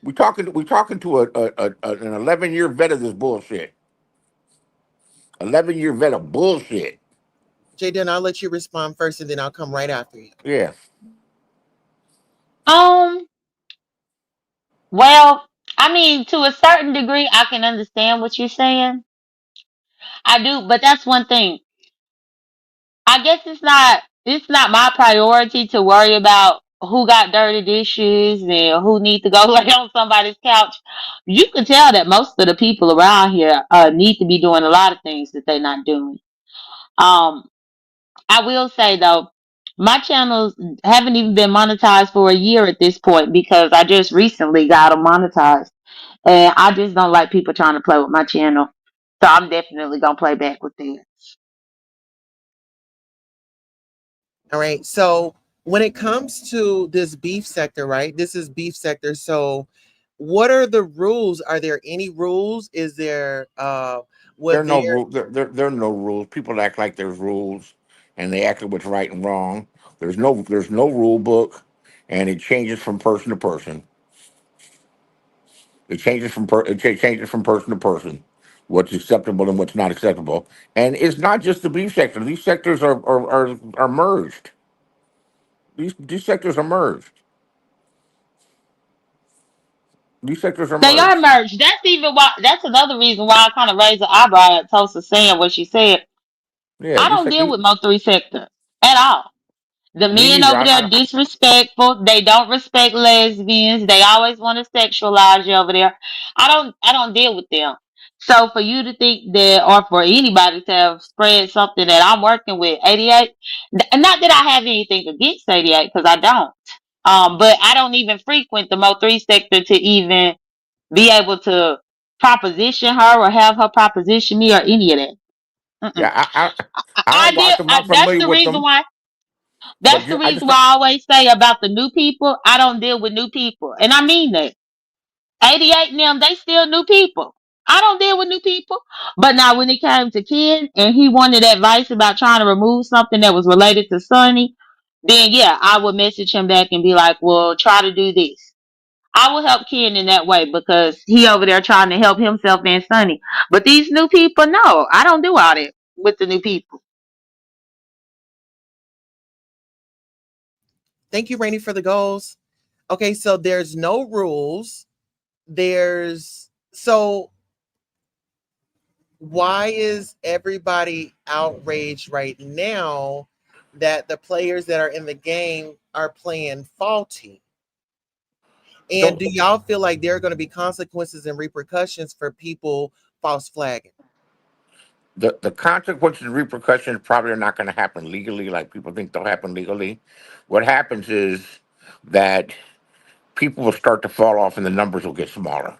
We talking to an 11-year vet of this bullshit. 11-year vet of bullshit. Jaden, I'll let you respond first and then I'll come right after you. Yeah. Um, well, I mean, to a certain degree, I can understand what you're saying. I do, but that's one thing. I guess it's not my priority to worry about who got dirty dishes and who needs to go lay on somebody's couch. You can tell that most of the people around here need to be doing a lot of things that they're not doing. Um, I will say though, my channels haven't even been monetized for a year at this point because I just recently got them monetized, and I just don't like people trying to play with my channel. So I'm definitely gonna play back with that. All right. So when it comes to this beef sector, right? This is beef sector. So what are the rules? Are there any rules? Is there There are would no there rules. There are no rules. People act like there's rules, and they act like what's right and wrong. There's no rule book, and it changes from person to person. It changes from person to person. What's acceptable and what's not acceptable, and it's not just the beef sector. These sectors are merged. These sectors are merged. These sectors are They are merged. merged. That's even why. That's another reason why I kind of raised an eyebrow at Tosa saying what she said. Yeah, I these don't deal sectors. with Mo three sector at all. The Me men neither. over there disrespectful. They don't respect lesbians. They always want to sexualize you over there. I don't deal with them. So for you to think that, or for anybody to have spread something that I'm working with 88, not that I have anything against 88 because I don't. But I don't even frequent the Mo three sector to even be able to proposition her or have her proposition me or any of that. Mm-mm. Yeah, I don't watch them. I'm That's familiar the with reason them, why. but That's the I reason just why I always say about the new people, I don't deal with new people. And I mean that. 88 and them, they still new people. I don't deal with new people. But now when it came to Ken and he wanted advice about trying to remove something that was related to Sonny, then yeah, I would message him back and be like, well, try to do this. I will help Ken in that way because he over there trying to help himself and Sonny. But these new people, no, I don't do all that with the new people. thank you, Rainey, for the goals. Okay, so there's no rules. There's so why is everybody outraged right now that the players that are in the game are playing faulty? And don't. do y'all feel like there are going to be consequences and repercussions for people false flagging? The consequences and repercussions probably are not going to happen legally like people think they'll happen legally. What happens is that people will start to fall off and the numbers will get smaller.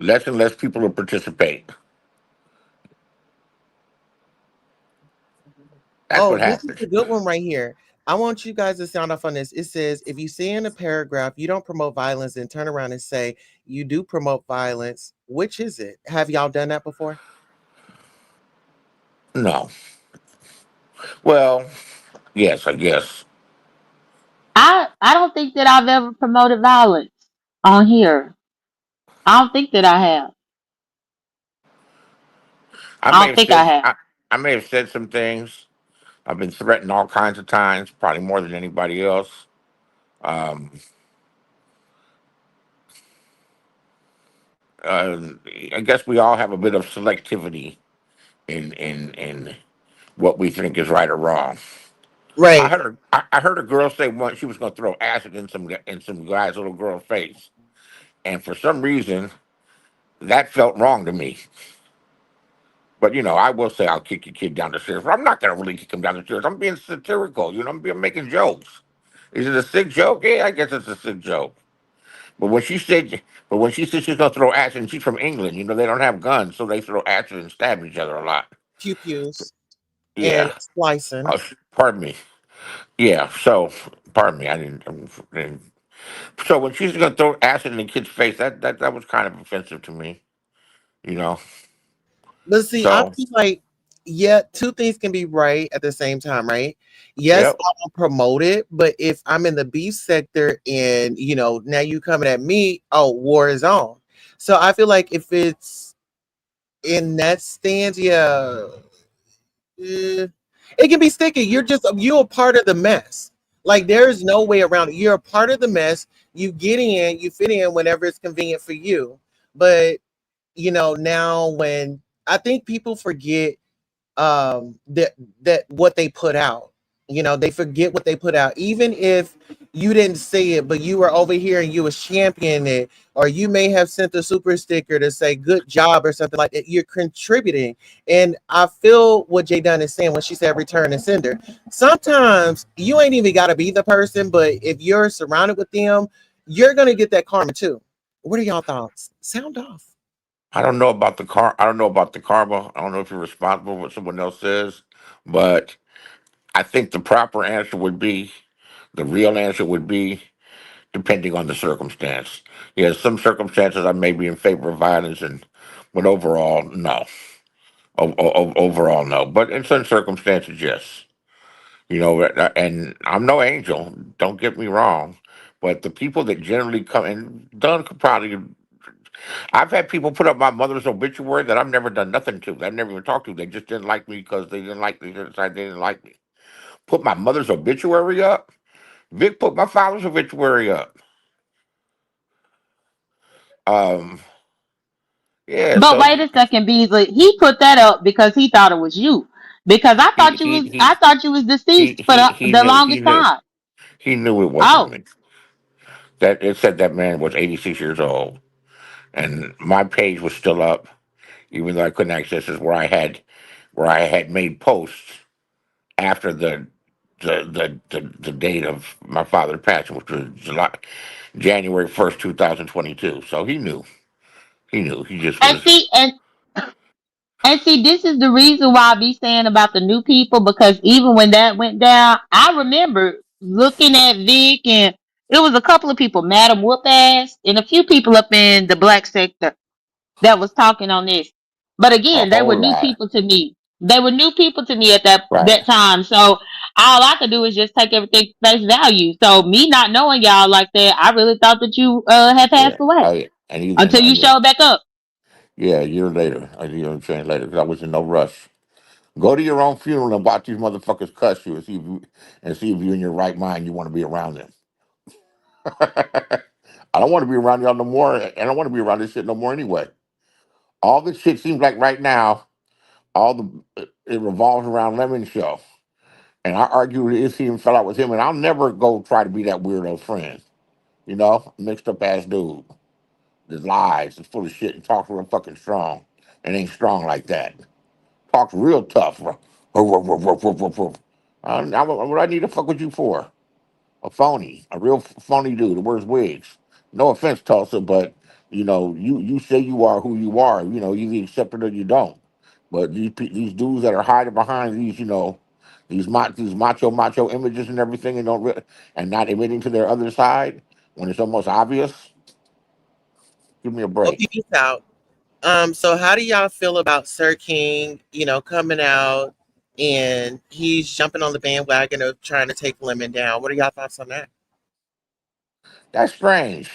Less and less people will participate. That's Oh, what this is happens. a good one right here. I want you guys to sound off on this. It says, if you say in a paragraph, you don't promote violence, then turn around and say, you do promote violence. Which is it? Have y'all done that before? No, Well, yes, I guess. I don't think that I've ever promoted violence on here. I don't think that I have. I I may don't have think I said have. I may have said some things. I've been threatened all kinds of times, probably more than anybody else. Um, uh, I guess we all have a bit of selectivity in what we think is right or wrong. Right. I heard a girl say once she was going to throw acid in some guy's little girl face, and for some reason that felt wrong to me. But I will say I'll kick your kid down the stairs. But I'm not going to really kick him down the stairs. I'm being satirical. I'm making jokes. Is it a sick joke? Yeah, I guess it's a sick joke. But when she said, but when she said she's gonna throw acid, and she's from England, they don't have guns, so they throw acid and stab each other a lot. Pew pews and Yeah. splicing. Oh, pardon me. Yeah. So, pardon me. So when she's gonna throw acid in the kid's face, that was kind of offensive to me. You know. But see, I So, feel like, yeah, two things can be right at the same time, right? Yes, yep. I will promote it, but if I'm in the beef sector and now you coming at me, oh, war is on. So I feel like if it's in that stance, yeah, it can be sticky. You're a part of the mess. Like there's no way around it. You're a part of the mess. You get in, you fit in whenever it's convenient for you. But now when I think people forget that what they put out, they forget what they put out, even if you didn't say it, but you were over here and you was championing it, or you may have sent a super sticker to say good job or something like that. You're contributing. And I feel what Jay Dunn is saying when she said return and sender. Sometimes you ain't even got to be the person, but if you're surrounded with them, you're going to get that karma too. What are y'all thoughts? Sound off. I don't know about the car. I don't know about the karma. I don't know if you're responsible for what someone else says, but I think the proper answer would be, the real answer would be, depending on the circumstance. Yes, some circumstances I may be in favor of violence, but overall, no. Overall, no. But in some circumstances, yes. And I'm no angel. Don't get me wrong. But the people that generally come and Dunn could probably, I've had people put up my mother's obituary that I've never done nothing to. I've never even talked to. They just didn't like me because they didn't like me. They decided they didn't like me. Put my mother's obituary up. Vic put my father's obituary up. Um, yeah. But So wait a second, Beasley. He put that up because he thought it was you. Because he he he I thought you was deceased for he the knew longest time. he knew it wasn't Oh. me. That it said that man was 86 years old, and my page was still up, even though I couldn't access it. Where I had made posts after the date of my father's passing, which was January 1st, 2022. So he knew. He knew. He just And was. see and see, this is the reason why I be saying about the new people, because even when that went down, I remember looking at Vic, and it was a couple of people, Madam Whoop Ass, and a few people up in the black sector that was talking on this. But A again, they were whole new lot. people to me. They were new people to me at Right. that time. So all I could do is just take everything face value. So me not knowing y'all like that, I really thought that you had passed Yeah. away Oh yeah. And he until you and showed back up. yeah, a year later, a year and change later, because I was in no rush. Go to your own funeral and watch these motherfuckers cuss you and see if you're in your right mind. You want to be around them. I don't want to be around y'all no more. And I don't want to be around this shit no more anyway. All this shit seems like right now, all the it revolves around Lemon Show. And I argue if he fell out with him, and I'll never go try to be that weirdo friend. Mixed up ass dude. That lies, is full of shit, and talks real fucking strong. And ain't strong like that. Talks real tough. What I need to fuck with you for? A phony, a real phony dude that wears wigs. No offense, Tulsa, but you say you are who you are. You either accept it or you don't. But these dudes that are hiding behind these macho images and everything, and and not admitting to their other side when it's almost obvious. Give me a Well, break. peace out. So how do y'all feel about Sir King, coming out? and he's jumping on the bandwagon of trying to take Lemon down. What are y'all thoughts on that? That's strange.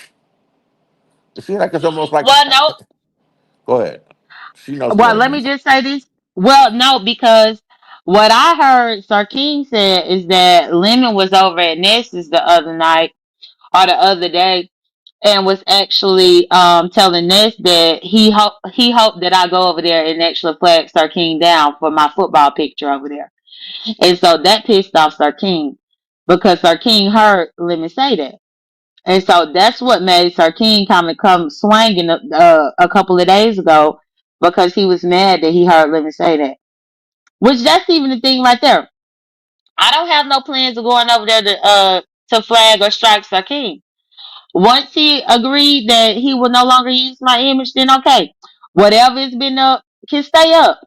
It seems like it's almost like. Well, no. Go ahead. She knows Well, more than let me. me just say this. Well, no, because what I heard Sir King said is that Lemon was over at Ness's the other night or the other day and was actually telling Ness that he hoped that I go over there and actually flag Sir King down for my football picture over there. And so that pissed off Sir King because Sir King heard Lemon say that. And so that's what made Sir King come swinging a couple of days ago because he was mad that he heard Lemon say that. Which that's even the thing right there. I don't have no plans of going over there to flag or strike Sir King. Once he agreed that he will no longer use my image, then okay, whatever has been up can stay up.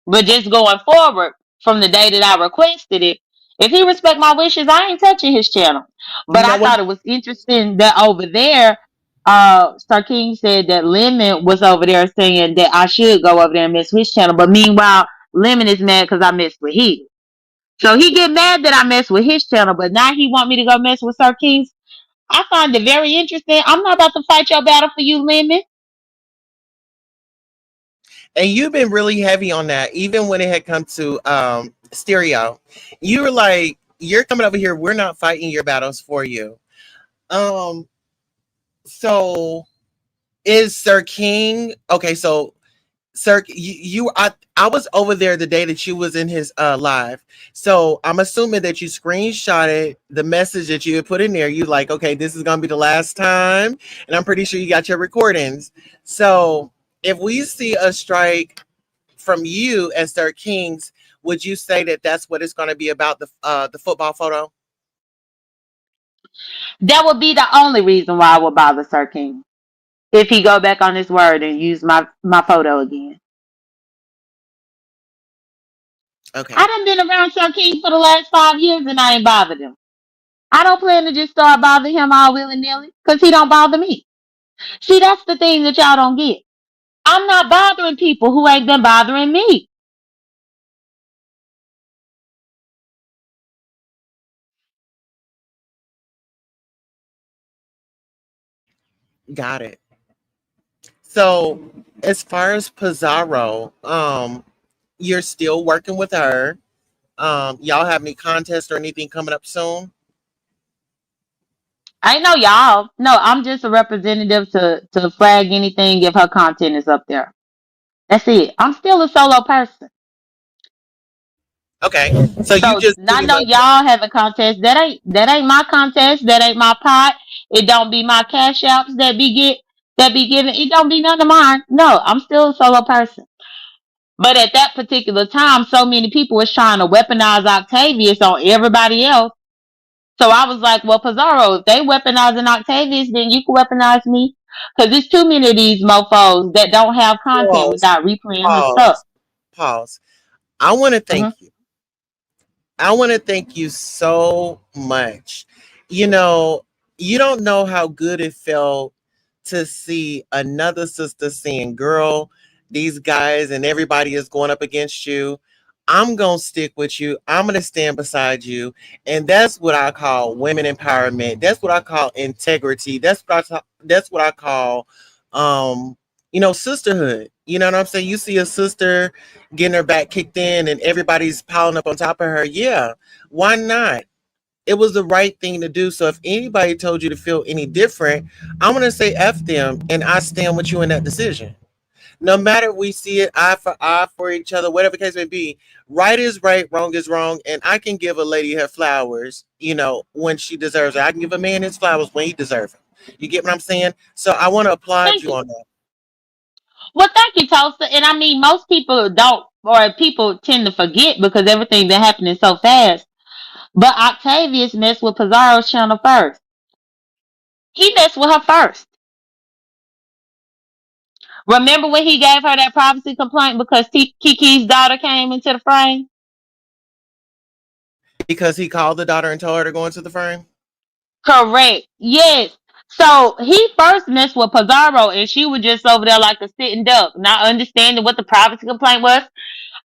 But just going forward from the day that I requested it, if he respect my wishes, I ain't touching his channel. You But know I what? thought it was interesting that over there, Star King said that Lemon was over there saying that I should go over there and mess with his channel. But meanwhile, Lemon is mad because I messed with his. So he get mad that I mess with his channel, but now he want me to go mess with Sir King's. I find it very interesting. I'm not about to fight your battle for you, Lemon. And you've been really heavy on that, even when it had come to stereo. You were like, "You're coming over here. We're not fighting your battles for you." Um. So is Sir King okay? So Sir, I was over there the day that you was in his live. So I'm assuming that you screenshotted the message that you had put in there. You like, okay, this is gonna be the last time, and I'm pretty sure you got your recordings. So if we see a strike from you as Sir Kings, would you say that that's what it's gonna be about the football photo? That would be the only reason why I would bother Sir King. If he go back on his word and use my photo again. I Okay, done been around Sir King for the last 5 years and I ain't bothered him. I don't plan to just start bothering him all willy nilly because he don't bother me. See, that's the thing that y'all don't get. I'm not bothering people who ain't been bothering me. got it. So as far as Pizarro, you're still working with her. Y'all have any contests or anything coming up soon? I ain't know y'all. No, I'm just a representative to flag anything if her content is up there. That's it. I'm still a solo person. Okay, so you So just I pretty know much y'all have a contest. That ain't my contest. That ain't my pot. It don't be my cash apps that be given. It don't be none of mine. No, I'm still a solo person. But at that particular time, so many people was trying to weaponize Octavius on everybody else. So I was like, well, Pizarro, if they weaponizing Octavius, then you can weaponize me. Because there's too many of these mofos that don't have content pause, without replaying her stuff. pause, pause. I want to Hmm. thank you. I want to thank you so much. You know, you don't know how good it felt to see another sister saying, girl, these guys and everybody is going up against you. I'm going to stick with you. I'm going to stand beside you. And that's what I call women empowerment. That's what I call integrity. That's what I call um sisterhood. You know what I'm saying? You see a sister getting her back kicked in and everybody's piling up on top of her. Yeah, why not? It was the right thing to do. So if anybody told you to feel any different, I'm gonna say F them and I stand with you in that decision. No matter we see it eye for each other, whatever the case may be, right is right, wrong is wrong, and I can give a lady her flowers, when she deserves it. I can give a man his flowers when he deserves them. You get what I'm saying? So I want to applaud Thank you you. on that. Well, thank you, Tulsa. And I mean, most people don't, or people tend to forget because everything been happening so fast. But Octavius messed with Pizarro's channel first. He messed with her first. Remember when he gave her that privacy complaint because Kiki's daughter came into the frame? Because he called the daughter and told her to go into the frame. Correct. Yes. So he first messed with Pizarro and she was just over there like a sitting duck, not understanding what the privacy complaint was.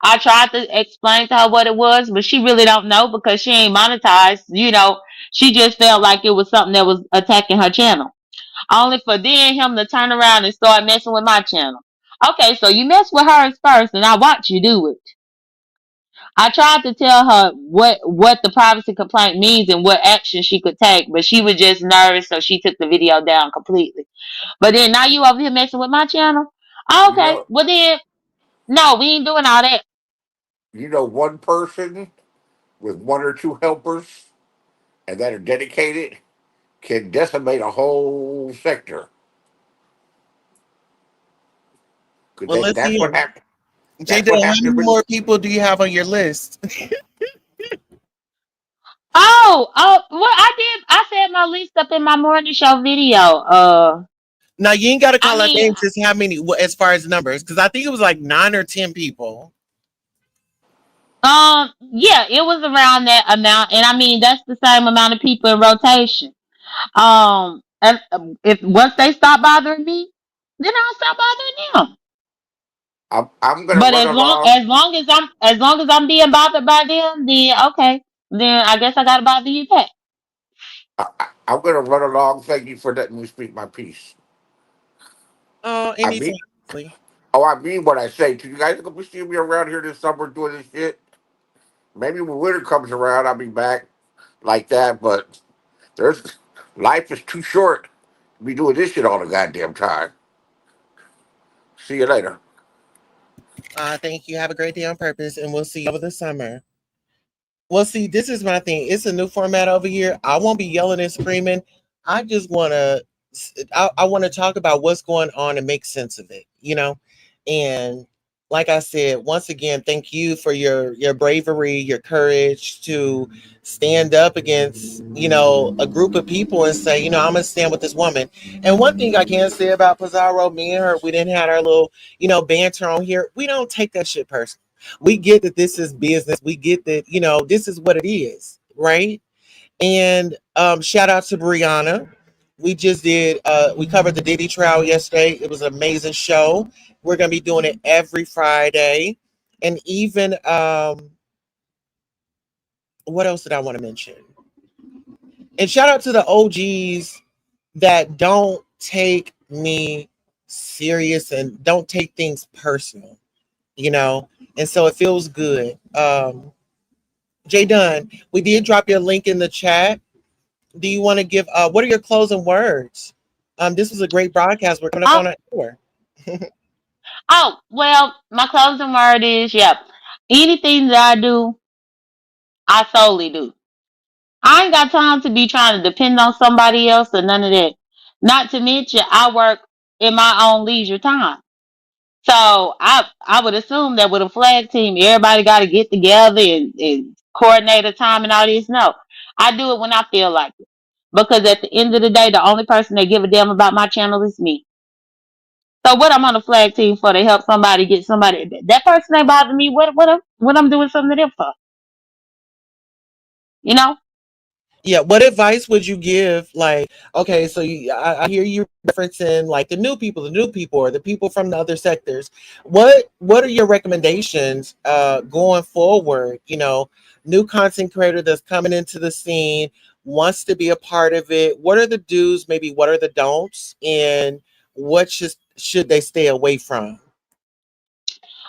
I tried to explain to her what it was, but she really don't know because she ain't monetized. She just felt like it was something that was attacking her channel. Only for then him to turn around and start messing with my channel. Okay, so you mess with hers first, and I watch you do it. I tried to tell her what the privacy complaint means and what action she could take, but she was just nervous, so she took the video down completely. But then now you over here messing with my channel. You Okay, know, well then, no, we ain't doing all that. one person with one or two helpers and that are dedicated can decimate a whole sector. Because Well, let's that's see. what happened. J That's Dub, what how many happened with. more people do you have on your list? Well, I did. I said my list up in my morning show video. Now you ain't got to I call out mean, names. Just how many, as far as numbers? Because I think it was like 9 or 10 people. yeah, it was around that amount, and I mean that's the same amount of people in rotation. And if once they stop bothering me, then I'll stop bothering them. I'm gonna But run as long along. as long as I'm being bothered by them, then okay, then I guess I gotta bother you back. I'm gonna run along. Thank you for letting me speak my piece. Oh, I anytime. mean, I mean what I say. To you guys gonna be seeing me around here this summer doing this shit. Maybe when winter comes around, I'll be back like that. But there's life is too short to be doing this shit all the goddamn time. See you later. Thank you. Have a great day on purpose, and we'll see you over the summer. Well, see, this is my thing. It's a new format over here. I won't be yelling and screaming. I just want to, I want to talk about what's going on and make sense of it, And like I said, once again, thank you for your bravery, your courage to stand up against, a group of people and say, I'm gonna stand with this woman. And one thing I can say about Pizarro, me and her, we didn't have our little, banter on here. We don't take that shit personal. We get that this is business. We get that, this is what it is, right? And shout out to Brianna. We covered the Diddy trial yesterday. It was an amazing show. We're gonna be doing it every Friday. And even what else did I want to mention? And shout out to the OGs that don't take me serious and don't take things personal, you know. And so it feels good. Jay Dunn, we did drop your link in the chat. Do you want to give what are your closing words? This was a great broadcast. We're coming up Oh, on an hour. well, my closing word is, yeah. Anything that I do, I solely do. I ain't got time to be trying to depend on somebody else or none of that. Not to mention, I work in my own leisure time. So I would assume that with a flag team, everybody got to get together and coordinate a time and all this. No, I do it when I feel like it. Because at the end of the day, the only person that give a damn about my channel is me. So what I'm on a flag team for to help somebody get somebody that person ain't bothering me. What I'm doing something to them for? You know? Yeah, what advice would you give? Like, okay, so I hear you referencing like the new people, or the people from the other sectors. What are your recommendations going forward? New content creator that's coming into the scene wants to be a part of it. What are the do's? Maybe what are the don'ts? And what should they stay away from?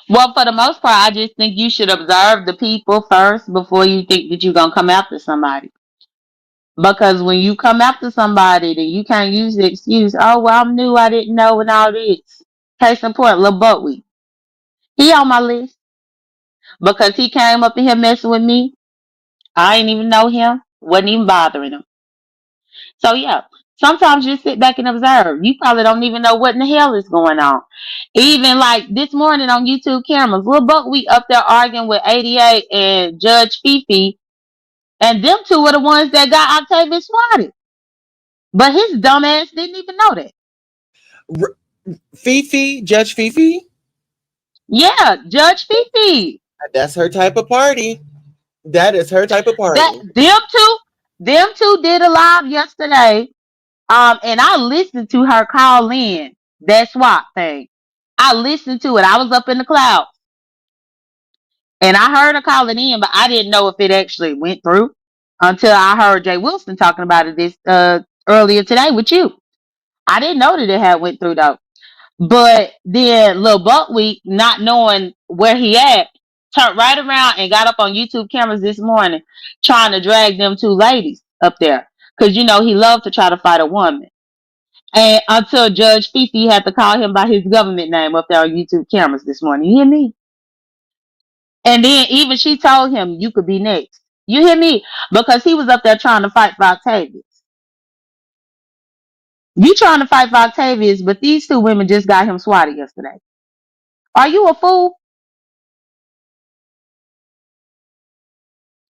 Well, for the most part, I just think you should observe the people first before you think that you're gonna come after somebody. Because when you come after somebody, then you can't use the excuse, "Oh, well, I'm new, I didn't know," and all this. Case in point, Lil Buckwheat. He on my list because he came up in here messing with me. I ain't even know him. Wasn't even bothering him. So yeah, sometimes you sit back and observe. You probably don't even know what in the hell is going on. Even like this morning on YouTube cameras, Lil Buckwheat up there arguing with 88 and Judge Fifi, and them two were the ones that got Octavius swatted. But his dumb ass didn't even know that. R- Fifi, Judge Fifi, Yeah, Judge Fifi. that's her type of party. That is her type of That party. them two did a live yesterday. And I listened to her call in that SWAT thing. I listened to it. I was up in the clouds. And I heard her call it in, but I didn't know if it actually went through until I heard Jay Wilson talking about it this earlier today with you. I didn't know that it had went through though. But then Lil Buckwheat, not knowing where he at, turned right around and got up on YouTube cameras this morning trying to drag them two ladies up there. Cause you know he loved to try to fight a woman. And until Judge Fifi had to call him by his government name up there on YouTube cameras this morning. You hear me? And then even she told him you could be next. You hear me? Because he was up there trying to fight for Octavius. You trying to fight for Octavius, but these two women just got him swatted yesterday. Are you a fool?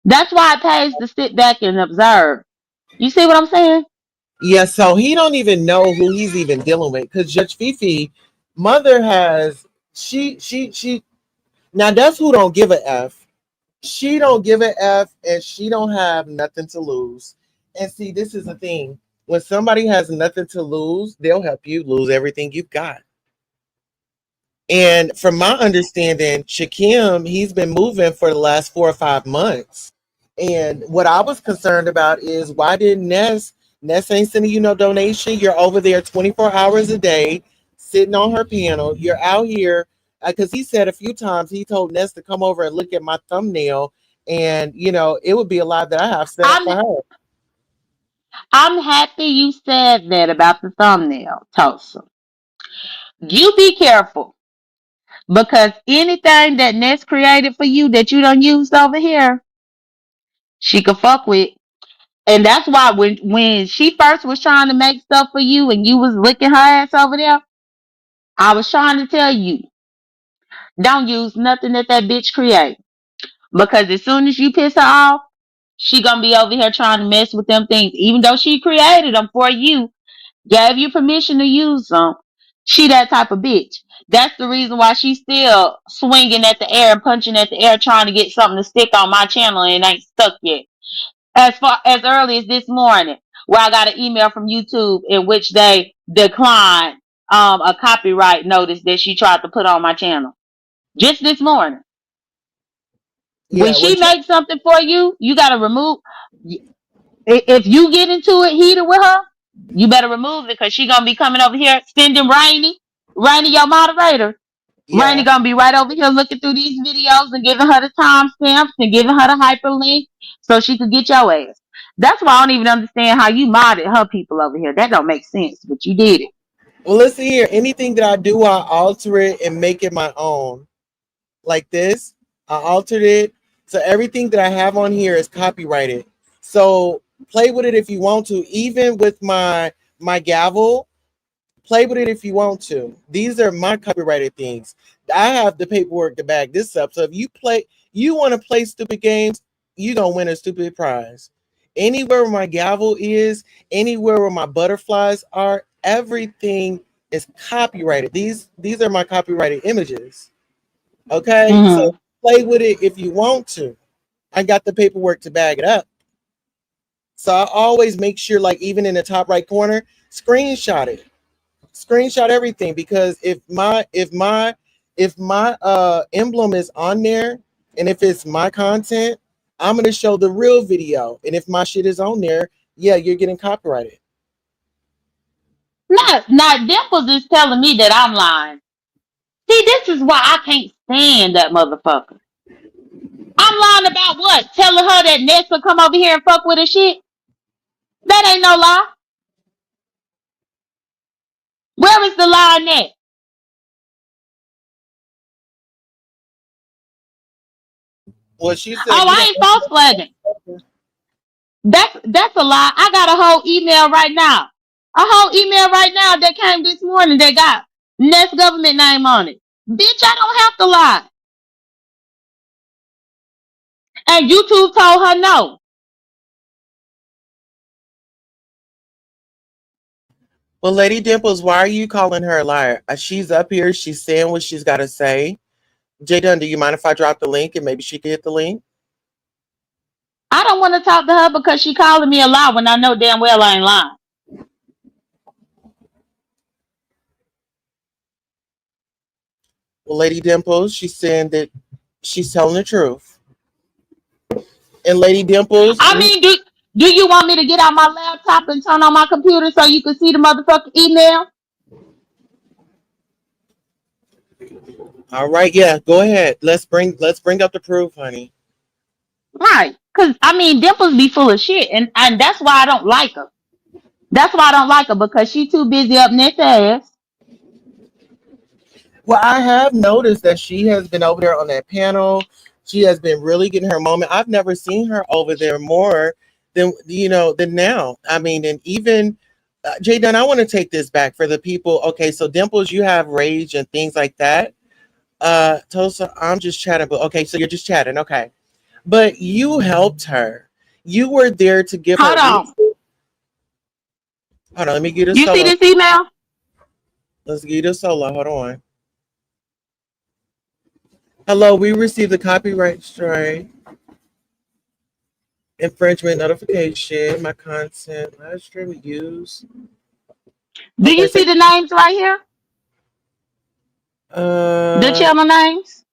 That's why it pays to sit back and observe. You see what I'm saying? Yeah, so he don't even know who he's even dealing with because Judge Fifi, mother has she now that's who don't give a F. She don't give a F and she don't have nothing to lose. And see, this is the thing. When somebody has nothing to lose, they'll help you lose everything you've got. And from my understanding, Shakim, he's been moving for the last 4 or 5 months. And what I was concerned about is why didn't Ness ain't sending you no donation. You're over there 24 hours a day, sitting on her piano. You're out here because he said a few times he told Ness to come over and look at my thumbnail, and it would be a lot that I have set up I'm for her. I'm happy you said that about the thumbnail, Tulsa. You be careful because anything that Ness created for you that you don't use over here, she could fuck with. And that's why when she first was trying to make stuff for you and you was licking her ass over there, I was trying to tell you, don't use nothing that bitch create. Because as soon as you piss her off, she gonna be over here trying to mess with them things. Even though she created them for you, gave you permission to use them, she that type of bitch. That's the reason why she's still swinging at the air and punching at the air trying to get something to stick on my channel and it ain't stuck yet. As far as early as this morning, where I got an email from YouTube in which they declined a copyright notice that she tried to put on my channel. Just this morning. When Yeah, she what you makes something for you, you gotta remove. If you get into it heated with her, you better remove it because she gonna be coming over here sending Rainy, your moderator. Rainy yeah. gonna be right over here looking through these videos and giving her the timestamps and giving her the hyperlink so she could get your ass. That's why I don't even understand how you modded her people over here. That don't make sense, but you did it. Well, listen here. Anything that I do, I alter it and make it my own. Like this, I altered it. So everything that I have on here is copyrighted. So play with it if you want to. Even with my gavel, play with it if you want to. These are my copyrighted things. I have the paperwork to back this up. So if you want to play stupid games, you gonna win a stupid prize. Anywhere where my gavel is, anywhere where my butterflies are, everything is copyrighted. These are my copyrighted images. Okay, so Hmm. play with it if you want to. I got the paperwork to back it up. So I always make sure, like even in the top right corner, screenshot it. Screenshot everything because if my emblem is on there and if it's my content, I'm gonna show the real video. And if my shit is on there, yeah, you're getting copyrighted. Not Dimples is telling me that I'm lying. See, this is why I can't stand that motherfucker. I'm lying about what? Telling her that Ness will come over here and fuck with her shit? That ain't no lie. Where is the lie in that? Well, she said Oh, you I don't ain't false flagging. want That's a lie. I got a whole email right now. A whole email right now that came this morning that got Ness government name on it. Bitch, I don't have to lie. And YouTube told her no. Well, Lady Dimples, why are you calling her a liar? She's up here. She's saying what she's got to say. J Dunn, do you mind if I drop the link and maybe she can hit the link? I don't want to talk to her because she calling me a lie when I know damn well I ain't lying. Well, Lady Dimples, she's saying that She's telling the truth. And Lady Dimples, I mean, do you want me to get out my laptop and turn on my computer so you can see the motherfucking email? all right, yeah, go ahead. Let's bring up the proof, honey. Right. Cause I mean, Dimples be full of shit, and that's why I don't like her. That's why I don't like her because she too busy up next ass. Well, I have noticed that she has been over there on that panel. She has been really getting her moment. I've never seen her over there more than now. I mean, and even Jay Dunn, I want to take this back for the people. Okay, so Dimples, you have rage and things like that. Tosa, I'm just chatting, but okay, so you're just chatting, okay. But you helped her. You were there to give her Hold on. hold on, let me get a You see solo. this email? Let's get a solo. Hold on. Hello, we received the copyright strike infringement notification. My content live stream use. Do Okay, you so see the names right here? The uh channel names?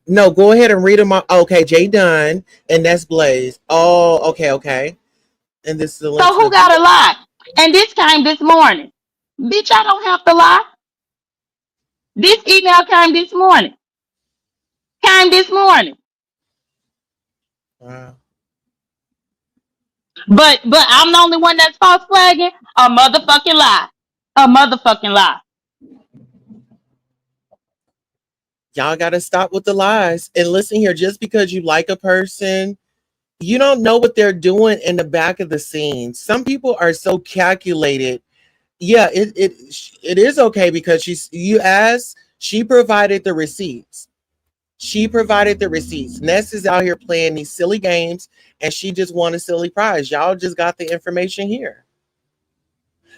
no, go ahead and read them all. Okay, Jay Dunn, and that's Blaze. Oh, okay, okay. And this is the link So to who the got a lie? And this came this morning. Bitch, I don't have to lie. This email came this morning. Came this morning. wow. But I'm the only one that's false flagging. A motherfucking lie. A motherfucking lie. Y'all gotta stop with the lies. And listen here, just because you like a person, you don't know what they're doing in the back of the scenes. Some people are so calculated. Yeah, it is okay because she provided the receipts. She provided the receipts. Ness is out here playing these silly games and she just won a silly prize. Y'all just got the information here.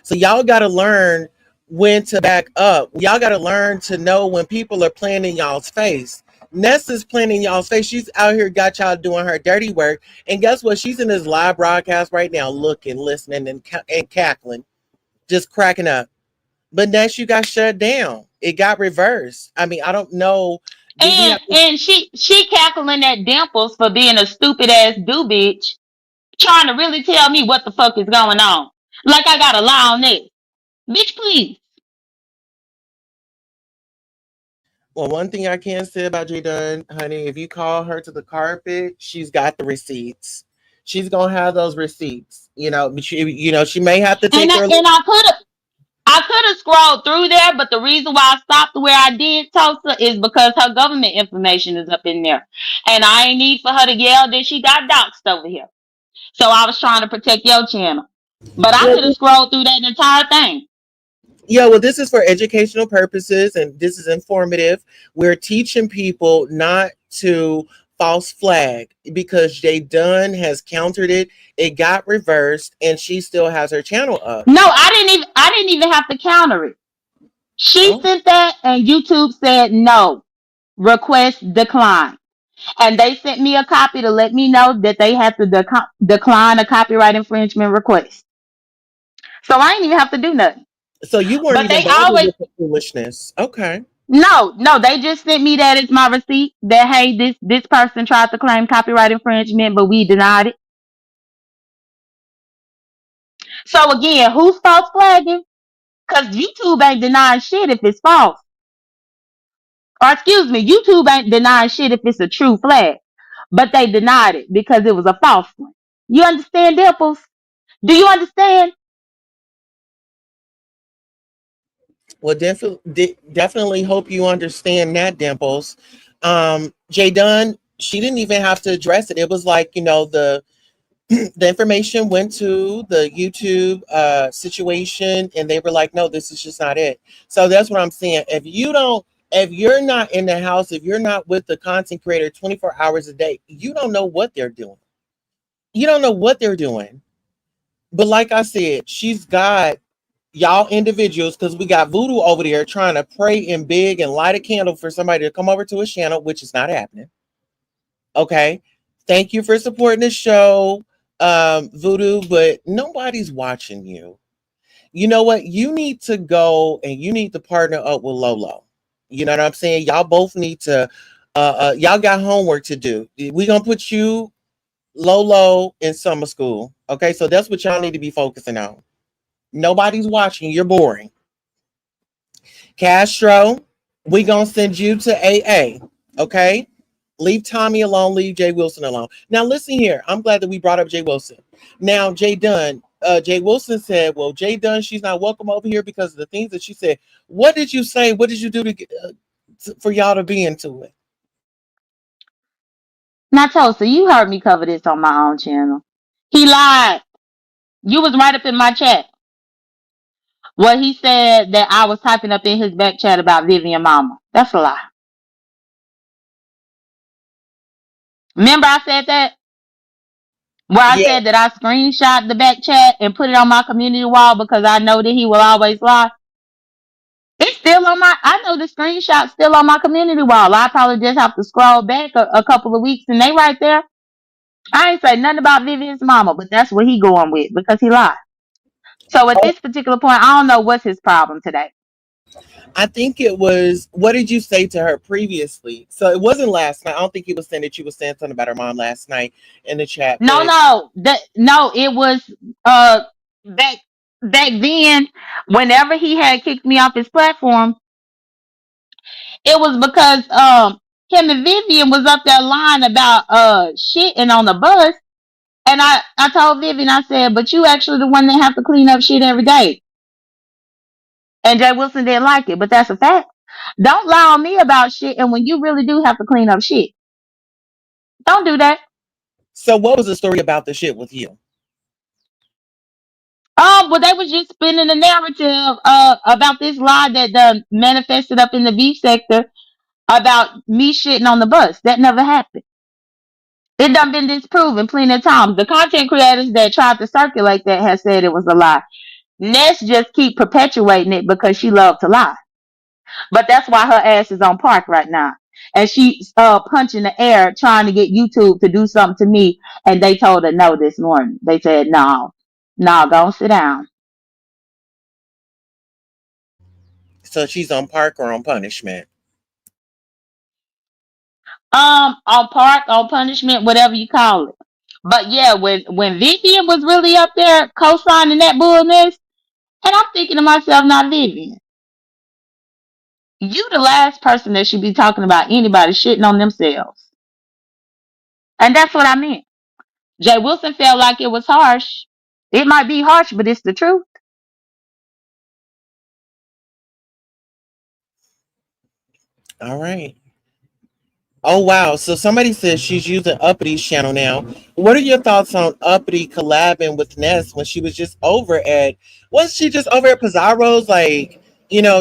So y'all gotta learn when to back up. Y'all gotta learn to know when people are playing in y'all's face. Ness is playing in y'all's face. She's out here got y'all doing her dirty work. And guess what? She's in this live broadcast right now, looking, listening, and cackling, just cracking up. But next you got shut down. It got reversed. I mean, I don't know. Do we And have to? and she cackling at Dimples for being a stupid ass do bitch, trying to really tell me what the fuck is going on. Like I got a lie on this. Bitch, please. Well, one thing I can say about J Dunn, honey, if you call her to the carpet, she's got the receipts. She's gonna have those receipts. She may have to And take I her. and I could have scrolled through there, but the reason why I stopped where I did, Tulsa, is because her government information is up in there. And I ain't need for her to yell that she got doxxed over here. So I was trying to protect your channel. But I could have Well, scrolled through that entire thing. yeah, well, this is for educational purposes and this is informative. We're teaching people not to false flag because Jay Dunn has countered it. It got reversed and she still has her channel up. No, I didn't even have to counter it. She Oh, sent that and YouTube said no. Request decline. And they sent me a copy to let me know that they had to decline a copyright infringement request. So I didn't even have to do nothing. so you weren't But even they bothered always with the foolishness. Okay. no, they just sent me that as my receipt that hey, this person tried to claim copyright infringement, but we denied it. So again, who's false flagging? Because YouTube ain't denying shit if it's false. Or excuse me, YouTube ain't denying shit if it's a true flag. But they denied it because it was a false one. You understand, Dimples? Do you understand? Well, definitely hope you understand that, Dimples. Jay Dunn, she didn't even have to address it. It was like, the information went to the YouTube situation and they were like, no, this is just not it. So that's what I'm saying. If you're not in the house, if you're not with the content creator 24 hours a day, you don't know what they're doing. You don't know what they're doing. But like I said, she's got y'all individuals because we got Voodoo over there trying to pray in big and light a candle for somebody to come over to his channel, which is not happening. Okay. Thank you for supporting the show, Voodoo, but nobody's watching you. You know what? You need to go and you need to partner up with Lolo. You know what I'm saying? Y'all both need to Y'all got homework to do. We gonna put you low in summer school. Okay, so that's what y'all need to be focusing on. Nobody's watching. You're boring. Castro, we gonna send you to AA. Okay, leave Tommy alone. Leave Jay Wilson alone. Now listen here. I'm glad that we brought up Jay Wilson. Now Jay Dunn. Jay Wilson said, "Well, Jay Dunn, she's not welcome over here because of the things that she said." What did you say? What did you do to get, for y'all to be into it? Natosa, you heard me cover this on my own channel. He lied. You was right up in my chat. What he said that I was typing up in his back chat about Vivian Mama. That's a lie. Remember I said that? Where I Yeah. said that I screenshot the back chat and put it on my community wall because I know that he will always lie. It's still on my, I know the screenshot's still on my community wall. I probably just have to scroll back a couple of weeks and they right there. I ain't say nothing about Vivian's mama, but that's what he going with because he lied. So at Oh, this particular point, I don't know what's his problem today. I think it was. What did you say to her previously? So it wasn't last night. I don't think it was saying that you were saying something about her mom last night in the chat. No, But no, no, it was uh back back then. Whenever he had kicked me off his platform, it was because him and Vivian was up there lying about shitting on the bus, and I told Vivian, I said, but you actually the one that have to clean up shit every day, and Jay Wilson didn't like it, but that's a fact. Don't lie on me about shit, and when you really do have to clean up shit, don't do that. so what was the story about the shit with you? But they was just spinning the narrative about this lie that manifested up in the beef sector about me shitting on the bus. That never happened. It done been disproven plenty of times. The content creators that tried to circulate that has said it was a lie. Ness just keep perpetuating it because she loved to lie. But that's why her ass is on park right now. And she's punching the air trying to get YouTube to do something to me. And they told her no this morning. They said, no, go sit down. So she's on park or on punishment. On park, on punishment, whatever you call it. But yeah, when Vivian was really up there co-signing that bullness, and I'm thinking to myself, not Vivian, you the last person that should be talking about anybody shitting on themselves. And that's what I meant. Jay Wilson felt like it was harsh. It might be harsh, but it's the truth. All right. Oh wow. So somebody says she's using Uppity's channel now. What are your thoughts on Uppity collabing with Ness when she was just over at was she just over at Pizarro's, like,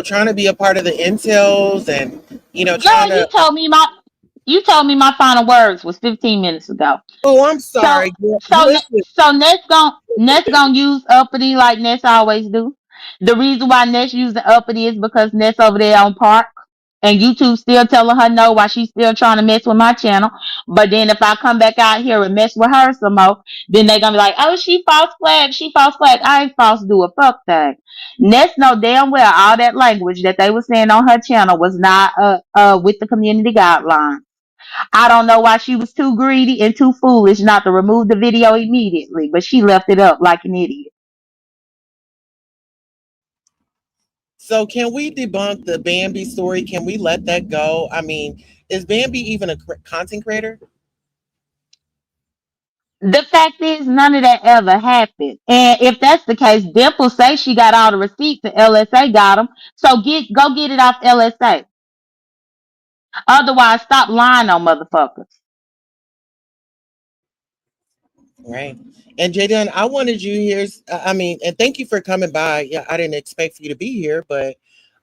trying to be a part of the intels and trying Girl, to you told me my final words was 15 minutes ago. oh, I'm So sorry. Girl. so Listen, so Ness gonna use uppity like Ness always do. The reason why Ness using uppity is because Ness over there on park, and YouTube still telling her no while she's still trying to mess with my channel. But then if I come back out here and mess with her some more, then they gonna be like, oh, she false flag, she false flag. I ain't false do a fuck thing. Ness know damn well all that language that they were saying on her channel was not with the community guidelines. I don't know why she was too greedy and too foolish not to remove the video immediately, but she left it up like an idiot. so can we debunk the Bambi story? Can we let that go? I mean, is Bambi even a content creator? The fact is, none of that ever happened. And if that's the case, Dimple say she got all the receipts and LSA got them. So go get it off LSA. Otherwise, stop lying on motherfuckers. Right. And Jaden, I wanted you here. I mean, and thank you for coming by. Yeah, I didn't expect for you to be here, but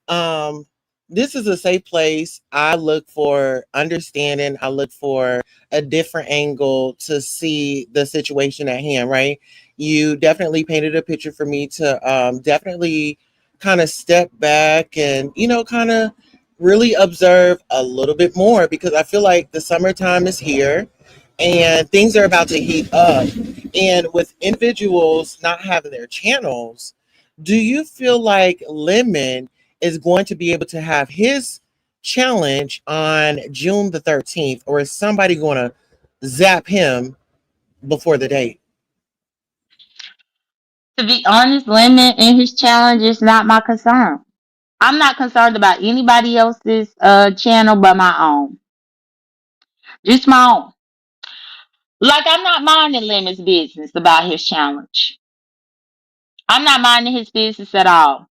um, this is a safe place. I look for understanding. I look for a different angle to see the situation at hand, right? You definitely painted a picture for me to definitely kind of step back and, kind of really observe a little bit more because I feel like the summertime is here and things are about to heat up. And with individuals not having their channels, do you feel like Lemon is going to be able to have his challenge on June the 13th, or is somebody going to zap him before the date? To be honest, Lemon and his challenge is not my concern. I'm not concerned about anybody else's channel but my own. Just my own. Like I'm not minding Lemon's business about his challenge. I'm not minding his business at all.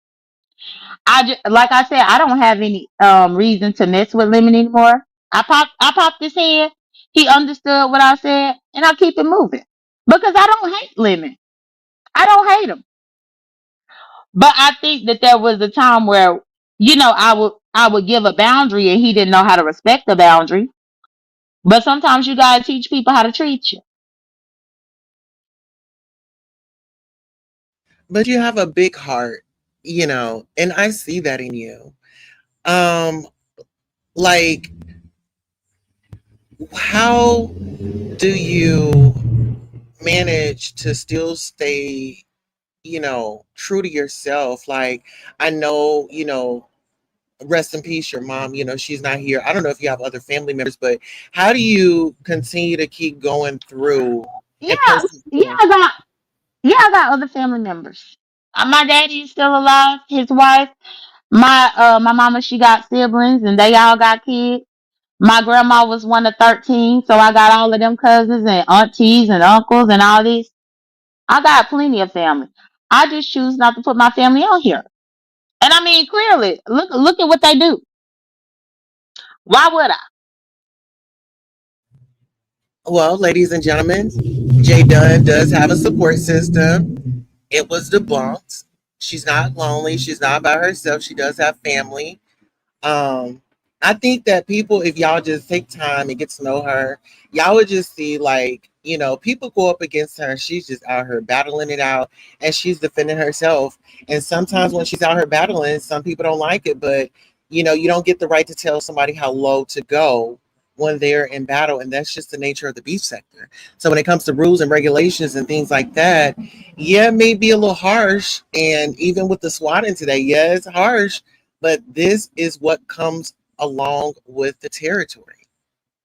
Like I said, I don't have any reason to mess with Lemon anymore. I popped his head. He understood what I said, and I keep it moving because I don't hate Lemon. I don't hate him. But I think that there was a time where, I would give a boundary and he didn't know how to respect the boundary. But sometimes you gotta teach people how to treat you. But you have a big heart, and I see that in you. Um, like, how do you manage to still stay, true to yourself? Like, I know, rest in peace, your mom, she's not here. I don't know if you have other family members, but how do you continue to keep going through and Yeah, yeah, persevere? I got other family members. My daddy is still alive. His wife, my mama, she got siblings, and they all got kids. My grandma was one of 13, so I got all of them cousins and aunties and uncles and all these. I got plenty of family. I just choose not to put my family on here. And I mean, clearly, look at what they do. Why would I? Well, ladies and gentlemen, Jay Dunn does have a support system. It was debunked. She's not lonely. She's not by herself. She does have family. Um, I think that people, if y'all just take time and get to know her, y'all would just see, like, people go up against her and she's just out here battling it out, and she's defending herself. And sometimes when she's out here battling, some people don't like it, but you don't get the right to tell somebody how low to go when they're in battle, and that's just the nature of the beef sector. So when it comes to rules and regulations and things like that, yeah, it may be a little harsh. And even with the swatting today, yeah, it's harsh, but this is what comes along with the territory.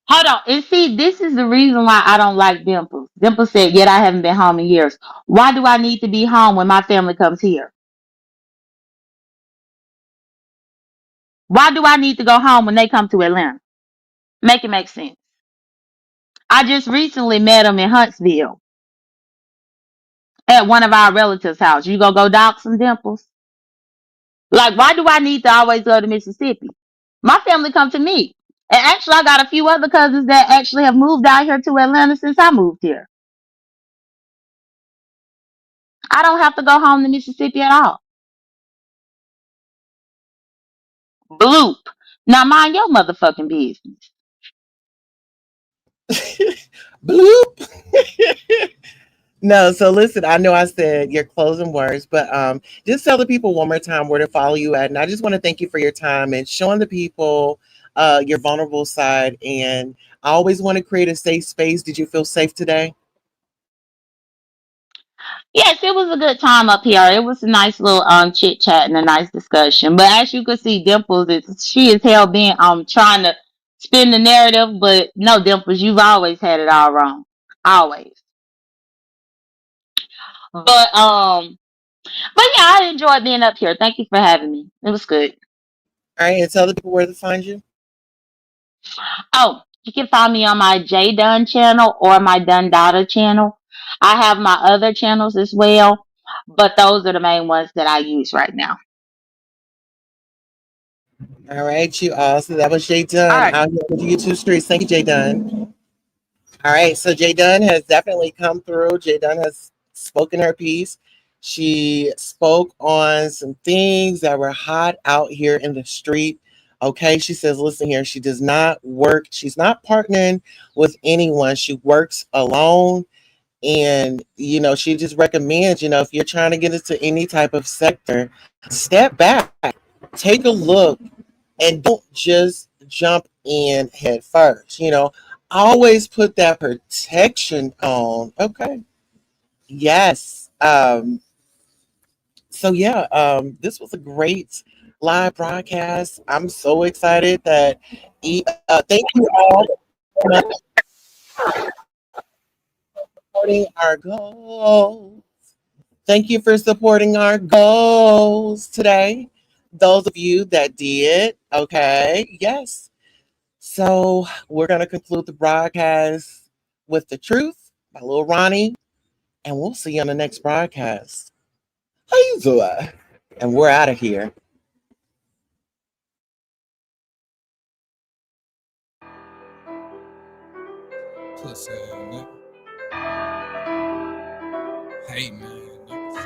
Hold on. And see, this is the reason why I don't like Dimples. Dimples said, yet I haven't been home in years. Why do I need to be home when my family comes here? Why do I need to go home when they come to Atlanta? Make it make sense. I just recently met them in Huntsville at one of our relatives' house. You gonna go dock some Dimples? Like, why do I need to always go to Mississippi? My family come to me. And actually, I got a few other cousins that actually have moved out here to Atlanta since I moved here. I don't have to go home to Mississippi at all. Bloop. Now mind your motherfucking business. Bloop. No, so listen, I know I said your closing words, but just tell the people one more time where to follow you at. And I just want to thank you for your time and showing the people your vulnerable side. And I always want to create a safe space. Did you feel safe today? Yes, it was a good time up here. It was a nice little chit chat and a nice discussion. But as you can see, Dimples she is hell bent on trying to spin the narrative, but no, Dimples, you've always had it all wrong. Always. But but yeah, I enjoyed being up here. Thank you for having me. It was good. All right, and tell the people where to find you. Oh, you can find me on my J Dunn channel or my Dunn Dada channel. I have my other channels as well, but those are the main ones that I use right now. All right, you all. So that was Jay All Dunn right. out here with the YouTube streets. Thank you, Jay Dunn. All right, so Jay Dunn has definitely come through. Jay Dunn has spoken her piece. She spoke on some things that were hot out here in the street. Okay, she says, listen here, she does not work, she's not partnering with anyone. She works alone. And, she just recommends, if you're trying to get into any type of sector, step back, take a look, and don't just jump in head first. Always put that protection on. Okay. Yes. So yeah, this was a great live broadcast. I'm so excited that thank you all so much for supporting our goals. Thank you for supporting our goals today. Those of you that did, okay, yes. So we're gonna conclude the broadcast with the truth by Lil Ronnie, and we'll see you on the next broadcast. How you doing? And we're out of here. Pussy ass nigga. Hey man, niggas.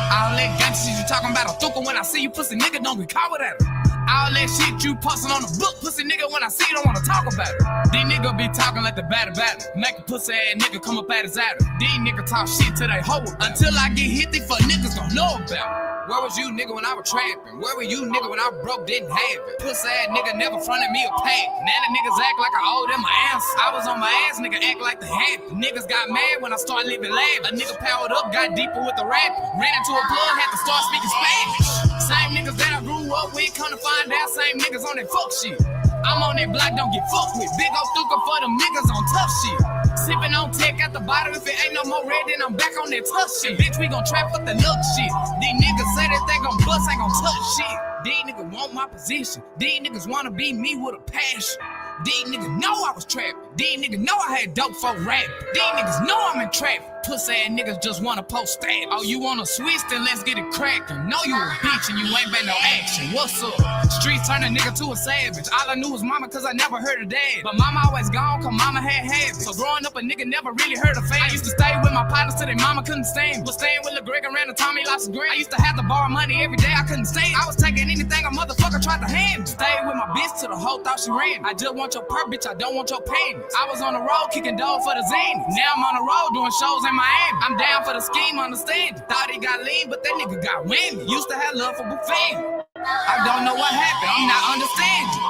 All that gangsta shit you talking about a thuka when I see you pussy nigga don't be caught with that. All that shit you posting on the book, pussy nigga when I see you don't wanna talk about it. These niggas be talking like the batter. Make a pussy ass nigga come up at his adder. These niggas talk shit till they hoe about. Until I get hit, they fuck niggas don't know about it. Where was you nigga when I was trapping? Where were you nigga when I broke, didn't have it? Pussy ass nigga never fronted me a pack. Now the niggas act like I owe them my ass. I was on my ass, nigga act like the happy. Niggas got mad when I started living lavish. A nigga powered up, got deeper with the rap. Ran into a plug, had to start speaking Spanish. Same niggas that I grew up with, come to find out, same niggas on that fuck shit. I'm on that block, don't get fucked with. Big old thuka for them niggas on tough shit. Sipping on tech at the bottom, if it ain't no more red, then I'm back on that tough shit. Bitch, we gon' trap for the look shit. These niggas say that they gon' bust, ain't gon' touch shit. These niggas want my position. These niggas wanna be me with a passion. These niggas know I was trapping. These niggas know I had dope for rap. These niggas know I'm in traffic. Pussy ass niggas just wanna post stab. Oh, you wanna switch? Then let's get it crackin'. Know you a bitch and you ain't been no action. What's up? Streets turn a nigga to a savage. All I knew was mama cause I never heard of dad. But mama always gone cause mama had habits. So growing up a nigga never really heard of fame. I used to stay with my partners till their mama couldn't stand. Was staying with Lil Greg around the Tommy Lobster Green. I used to have to borrow money every day, I couldn't stay. I was taking anything a motherfucker tried to hand me. Stayed with my bitch till the whole thought she ran. I just want your purse, bitch, I don't want your payments. I was on the road kicking dough for the zany. Now I'm on the road doing shows in Miami. I'm down for the scheme, understand it. Thought he got lean, but that nigga got whammy. Used to have love for buffet. I don't know what happened, I'm not understanding.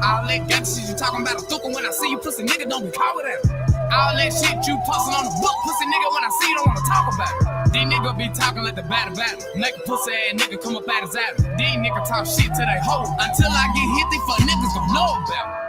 All that gangsta shit you talking about a thuka when I see you pussy nigga don't be caught with that. All that shit you posting on the book, pussy nigga when I see you don't wanna talk about it. These niggas be talking like the batter. Make a pussy ass nigga come up at his adder. These niggas talk shit till they hoe. Until I get hit, they fuck niggas don't know about it.